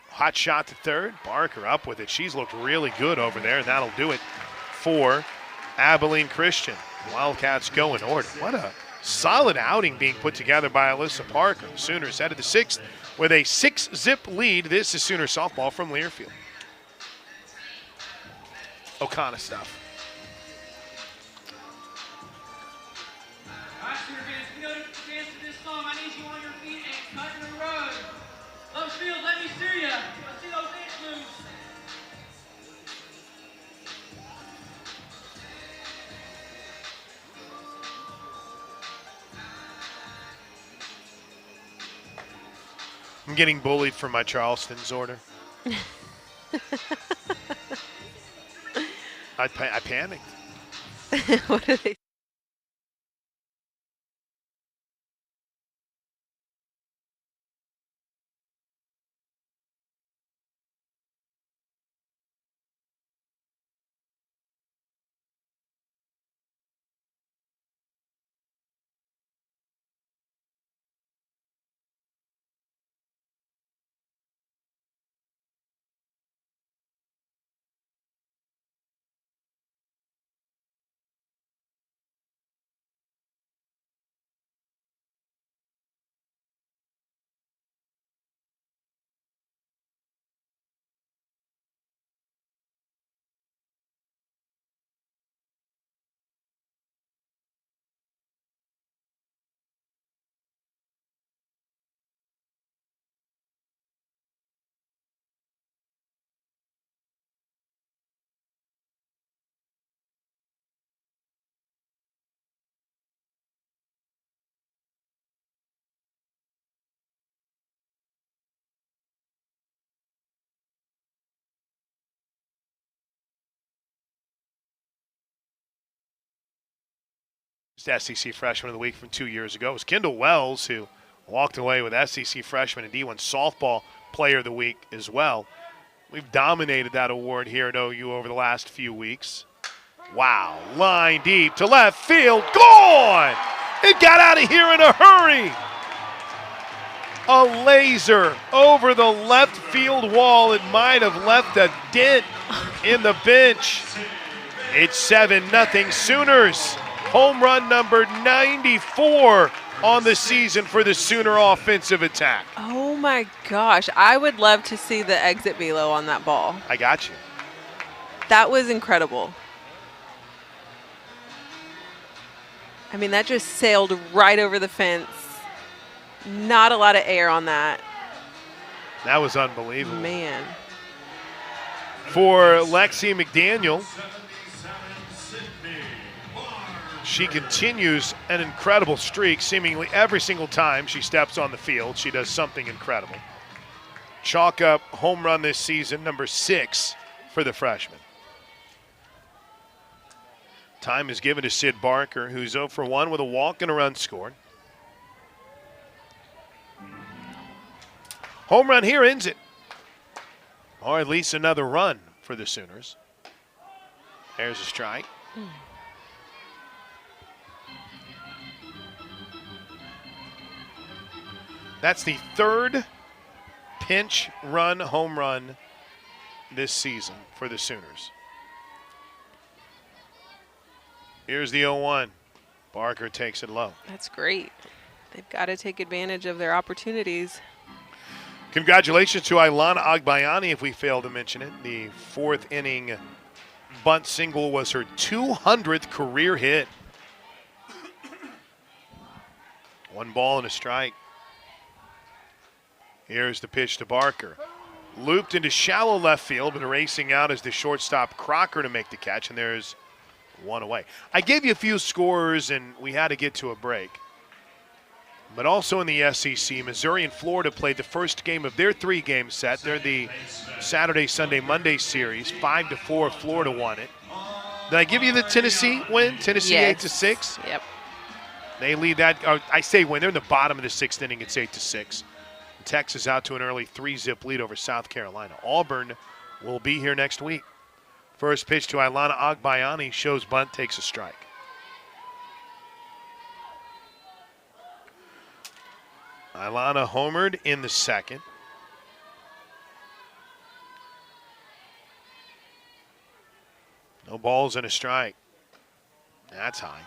Hot shot to third. Barker up with it. She's looked really good over there, and that'll do it for Abilene Christian. Wildcats go in order. What a solid outing being put together by Alyssa Parker. Sooners headed to 6th with a 6-zip lead. This is Sooner softball from Learfield. O'Connor stuff. All right, Sooner fans, we know to dance to this song. I need you on your feet and cut the road. Love Field, let me see ya. Let's see those dance moves. I'm getting bullied for my Charleston's order. I panicked. What are they SEC Freshman of the Week from 2 years ago. It was Kendall Wells who walked away with SEC Freshman and D1 Softball Player of the Week as well. We've dominated that award here at OU over the last few weeks. Wow, line deep to left field, gone! It got out of here in a hurry. A laser over the left field wall. It might have left a dent in the bench. It's 7-0 Sooners. Home run number 94 on the season for the Sooner offensive attack. Oh my gosh, I would love to see the exit velo on that ball. I got you. That was incredible. I mean, that just sailed right over the fence. Not a lot of air on that. That was unbelievable. Man. For Lexi McDaniel, she continues an incredible streak. Seemingly every single time she steps on the field, she does something incredible. Chalk up home run this season, number 6 for the freshman. Time is given to Sid Barker, who's 0 for 1 with a walk and a run scored. Home run here ends it. Or at least another run for the Sooners. There's a strike. That's the 3rd pinch run home run this season for the Sooners. Here's the 0-1. Barker takes it low. That's great. They've got to take advantage of their opportunities. Congratulations to Ilana Agbayani, if we failed to mention it. The 4th inning bunt single was her 200th career hit. 1 ball and a strike. Here's the pitch to Barker. Looped into shallow left field, but racing out as the shortstop Crocker to make the catch, and there's 1 away. I gave you a few scores, and we had to get to a break. But also in the SEC, Missouri and Florida played the first game of their 3-game set. They're the Saturday, Sunday, Monday series. 5-4, Florida won it. Did I give you the Tennessee win? Tennessee Yes. 8-6? Yep. They lead that. I say win. They're in the bottom of the 6th inning. It's 8-6. Texas out to an early 3-zip lead over South Carolina. Auburn will be here next week. First pitch to Ilana Agbayani, shows bunt, takes a strike. Ilana homered in the 2nd. No balls and a strike. That's high.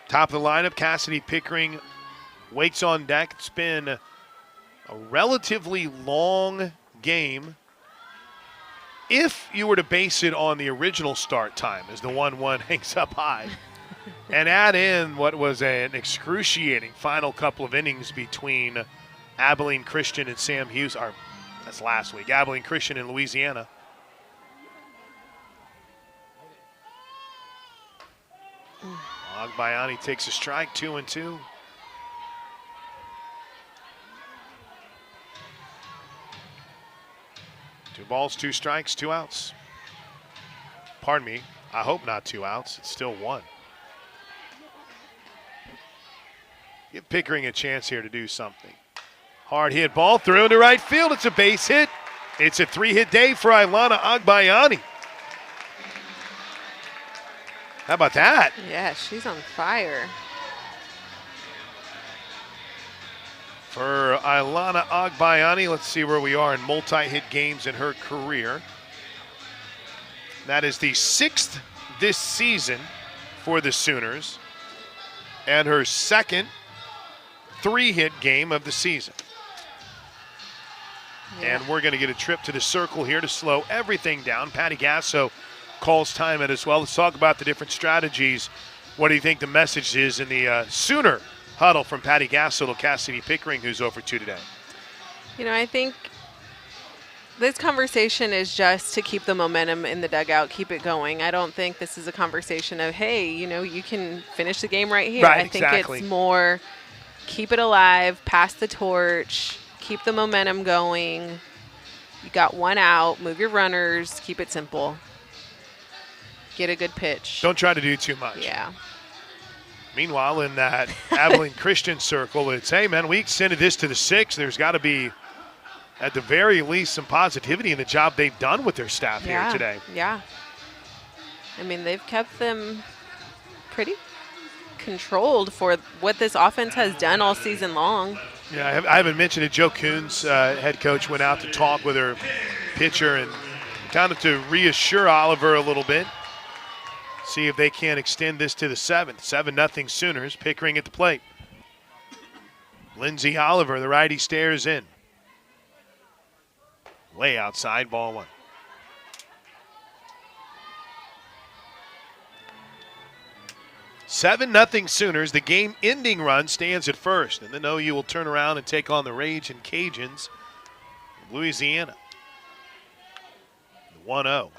Top of the lineup, Cassidy Pickering waits on deck. It's been a relatively long game if you were to base it on the original start time, as the 1-1 hangs up high, and add in what was an excruciating final couple of innings between Abilene Christian and Sam Hughes, or that's last week, Abilene Christian in Louisiana. Agbayani takes a strike, 2-2. Two balls, 2 strikes, 2 outs. Pardon me, I hope not 2 outs. It's still 1. Give Pickering a chance here to do something. Hard hit ball through into right field. It's a base hit. It's a 3-hit day for Ilana Agbayani. How about that? Yeah, she's on fire. For Ilana Agbayani, let's see where we are in multi-hit games in her career. That is the 6th this season for the Sooners, and her 2nd 3-hit game of the season. Yeah. And we're going to get a trip to the circle here to slow everything down. Patty Gasso calls time in as well. Let's talk about the different strategies. What do you think the message is in the Sooner huddle from Patty Gasso to Cassidy Pickering, who's over 2 today? You know, I think this conversation is just to keep the momentum in the dugout, keep it going. I don't think this is a conversation of, hey, you know, you can finish the game right here. Right, I think exactly. it's more keep it alive, pass the torch, keep the momentum going. You got one out, move your runners, keep it simple. Get a good pitch. Don't try to do too much. Yeah. Meanwhile, in that Abilene Christian circle, it's, hey, man, we extended this to the 6th. There's got to be, at the very least, some positivity in the job they've done with their staff here today. Yeah. I mean, they've kept them pretty controlled for what this offense has done all season long. Yeah, I haven't mentioned it. Joe Coons, head coach, went out to talk with her pitcher and kind of to reassure Oliver a little bit. See if they can extend this to the 7th. 7-0 Sooners. Pickering at the plate. Lindsay Oliver, the righty, stares in. Way outside, ball 1. Seven nothing Sooners. The game-ending run stands at first, and then OU will turn around and take on the Raging Cajuns of Louisiana. 1-0.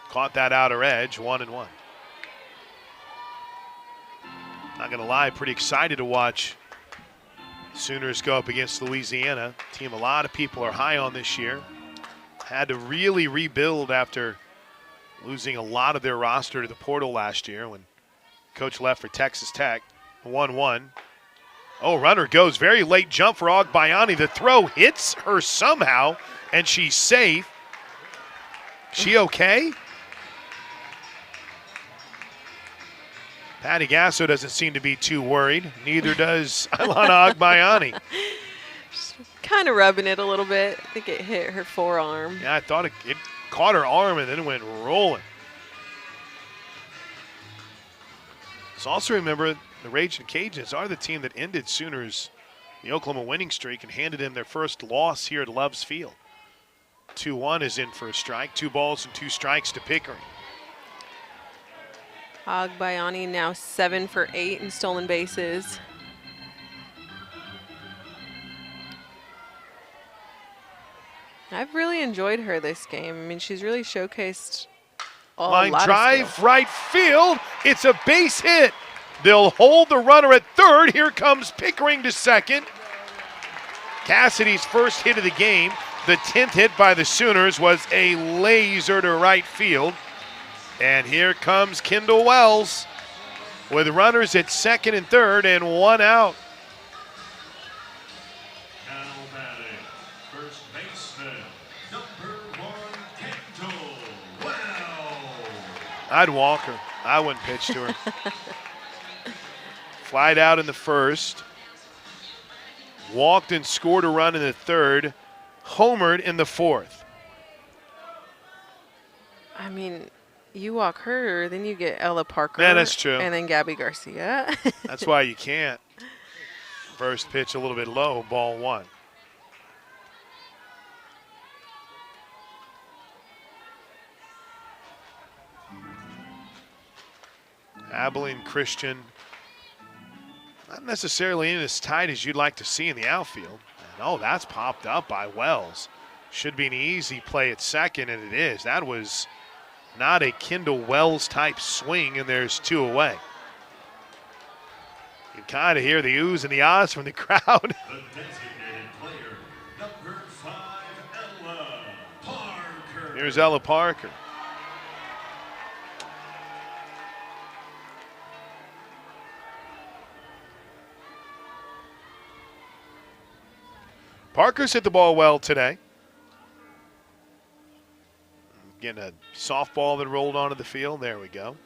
Caught that outer edge, 1-1. Not gonna lie, pretty excited to watch Sooners go up against Louisiana. Team a lot of people are high on this year. Had to really rebuild after losing a lot of their roster to the portal last year when Coach left for Texas Tech. 1-1. Oh, runner goes. Very late jump for Agbayani. The throw hits her somehow, and she's safe. She okay? Patty Gasso doesn't seem to be too worried. Neither does Ilana Agbayani. Kind of rubbing it a little bit. I think it hit her forearm. Yeah, I thought it caught her arm and then it went rolling. So also remember, the Raging Cajuns are the team that ended Sooners' the Oklahoma winning streak and handed them their first loss here at Love's Field. 2-1 is in for a strike. 2 balls and 2 strikes to Pickering. Agbayani now 7 for 8 in stolen bases. I've really enjoyed her this game. I mean, she's really showcased a Line lot drive, of skill. right field. It's a base hit. They'll hold the runner at third. Here comes Pickering to second. Cassidy's first hit of the game. The 10th hit by the Sooners was a laser to right field. And here comes Kendall Wells with runners at second and third and 1 out. Now batting, first baseman, number 1, Kendall Wells. I'd walk her. I wouldn't pitch to her. Flied out in the first. Walked and scored a run in the third. Homered in the fourth. I mean, you walk her, then you get Ella Parker. Yeah, that's true. And then Gabby Garcia. That's why you can't. First pitch a little bit low, ball 1. Abilene Christian, not necessarily in as tight as you'd like to see in the outfield. And oh, that's popped up by Wells. Should be an easy play at second, and it is. That was not a Kendall Wells type swing, and there's 2 away. You can kind of hear the oohs and the ahs from the crowd. The designated player, number 5, Ella Parker. Here's Ella Parker. Parker's hit the ball well today. Getting a softball that rolled onto the field. There we go.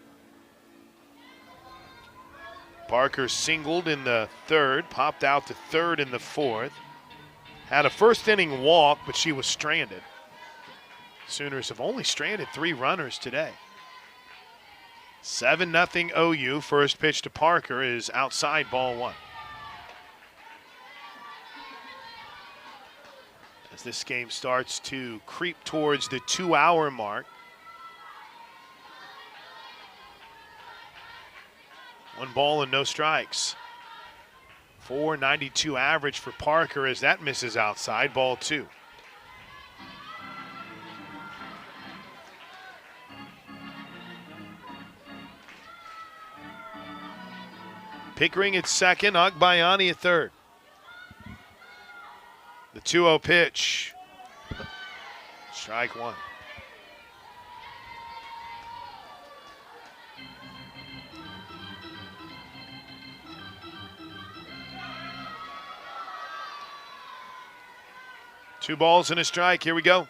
Parker singled in the third, popped out to third in the fourth. Had a first inning walk, but she was stranded. Sooners have only stranded 3 runners today. 7-0 OU. First pitch to Parker is outside, ball 1. As this game starts to creep towards the 2-hour mark. 1 ball and no strikes. .492 average for Parker as that misses outside, ball 2. Pickering at second, Agbayani at third. The 2-0 pitch. Strike one. Two balls and a strike. Here we go.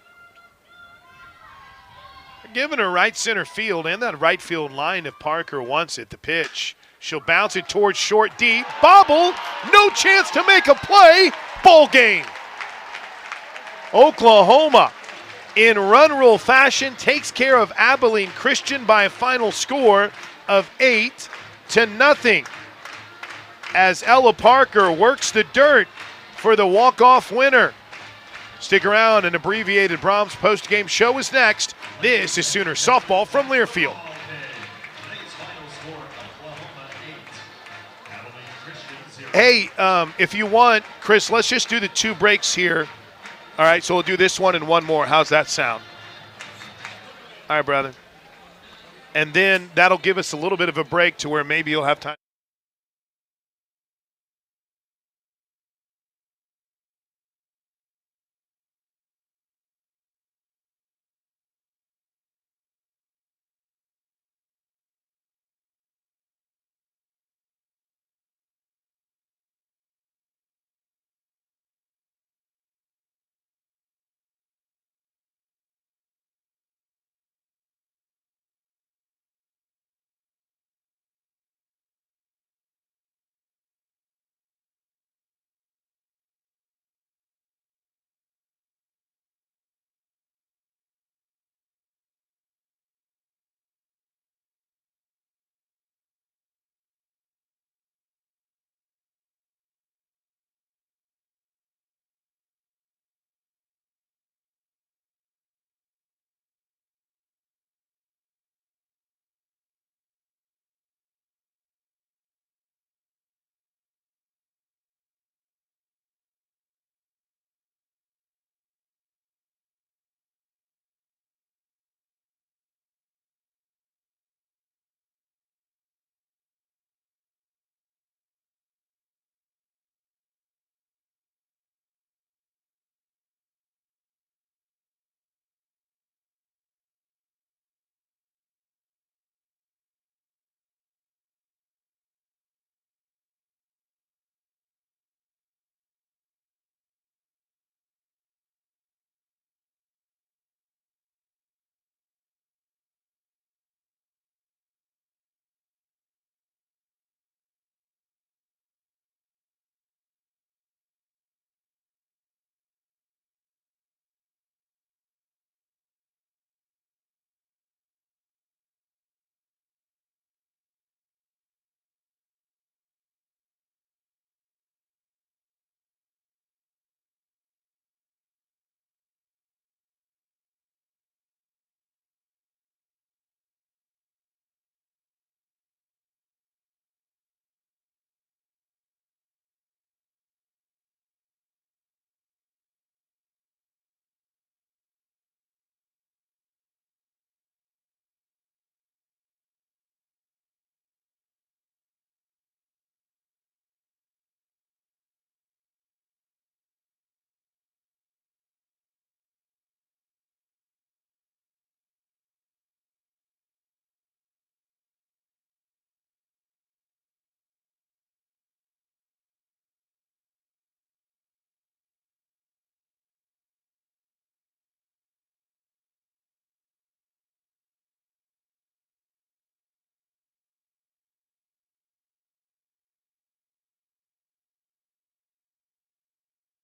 Giving her right center field and that right field line if Parker wants it. The pitch. She'll bounce it towards short deep. Bobble. No chance to make a play. Ball game. Oklahoma, in run rule fashion, takes care of Abilene Christian by a final score of 8-0. As Ella Parker works the dirt for the walk-off winner. Stick around, an abbreviated Brahms post-game show is next. This is Sooner Softball from Learfield. Hey, if you want, Chris, let's just do the 2 breaks here. All right, so we'll do this one and one more. How's that sound? All right, brother. And then that'll give us a little bit of a break to where maybe you'll have time.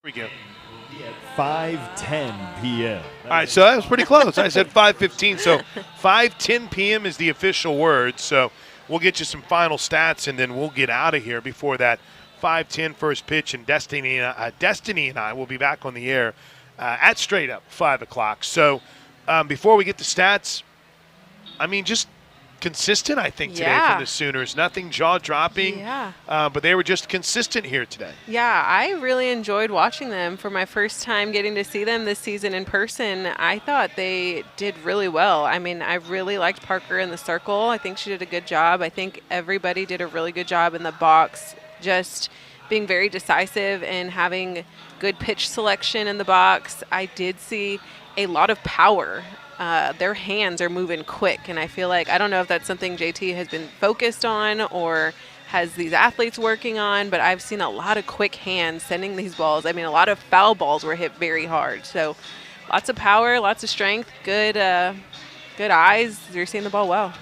Here we go. At 5:10 p.m. All right, so that was pretty close. I said 5:15, so 5:10 p.m. is the official word. So we'll get you some final stats, and then we'll get out of here before that 5:10 first pitch. And Destiny and I will be back on the air at straight up 5 o'clock. So before we get the stats, I mean, just consistent, I think, today from the Sooners. Nothing jaw-dropping, but they were just consistent here today. Yeah, I really enjoyed watching them. For my first time getting to see them this season in person, I thought they did really well. I mean, I really liked Parker in the circle. I think she did a good job. I think everybody did a really good job in the box, just being very decisive and having good pitch selection in the box. I did see a lot of power. Their hands are moving quick, and I feel like, I don't know if that's something JT has been focused on or has these athletes working on, but I've seen a lot of quick hands sending these balls. I mean, a lot of foul balls were hit very hard. So lots of power, lots of strength, good eyes. You're seeing the ball well.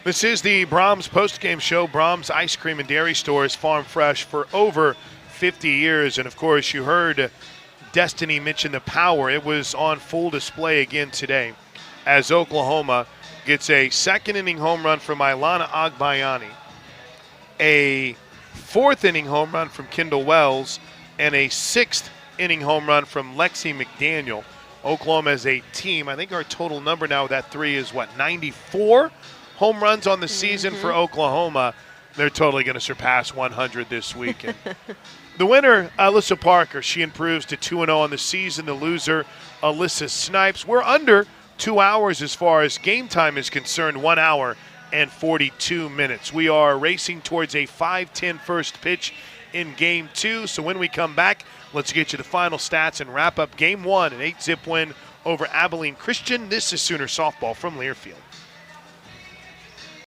This is the Brahms postgame show. Brahms Ice Cream and Dairy Stores, farm fresh for over 50 years. And, of course, you heard Destiny mention the power. It was on full display again today as Oklahoma gets a second-inning home run from Ilana Agbayani, a fourth-inning home run from Kendall Wells, and a sixth-inning home run from Lexi McDaniel. Oklahoma as a team, I think our total number now with that 3 is, 94 home runs on the season for Oklahoma. They're totally going to surpass 100 this weekend. The winner, Alyssa Parker, she improves to 2-0 on the season. The loser, Alyssa Snipes. We're under 2 hours as far as game time is concerned, 1 hour and 42 minutes. We are racing towards a 5:10 first pitch in Game 2. So when we come back, let's get you the final stats and wrap up Game 1, an 8-zip win over Abilene Christian. This is Sooner Softball from Learfield.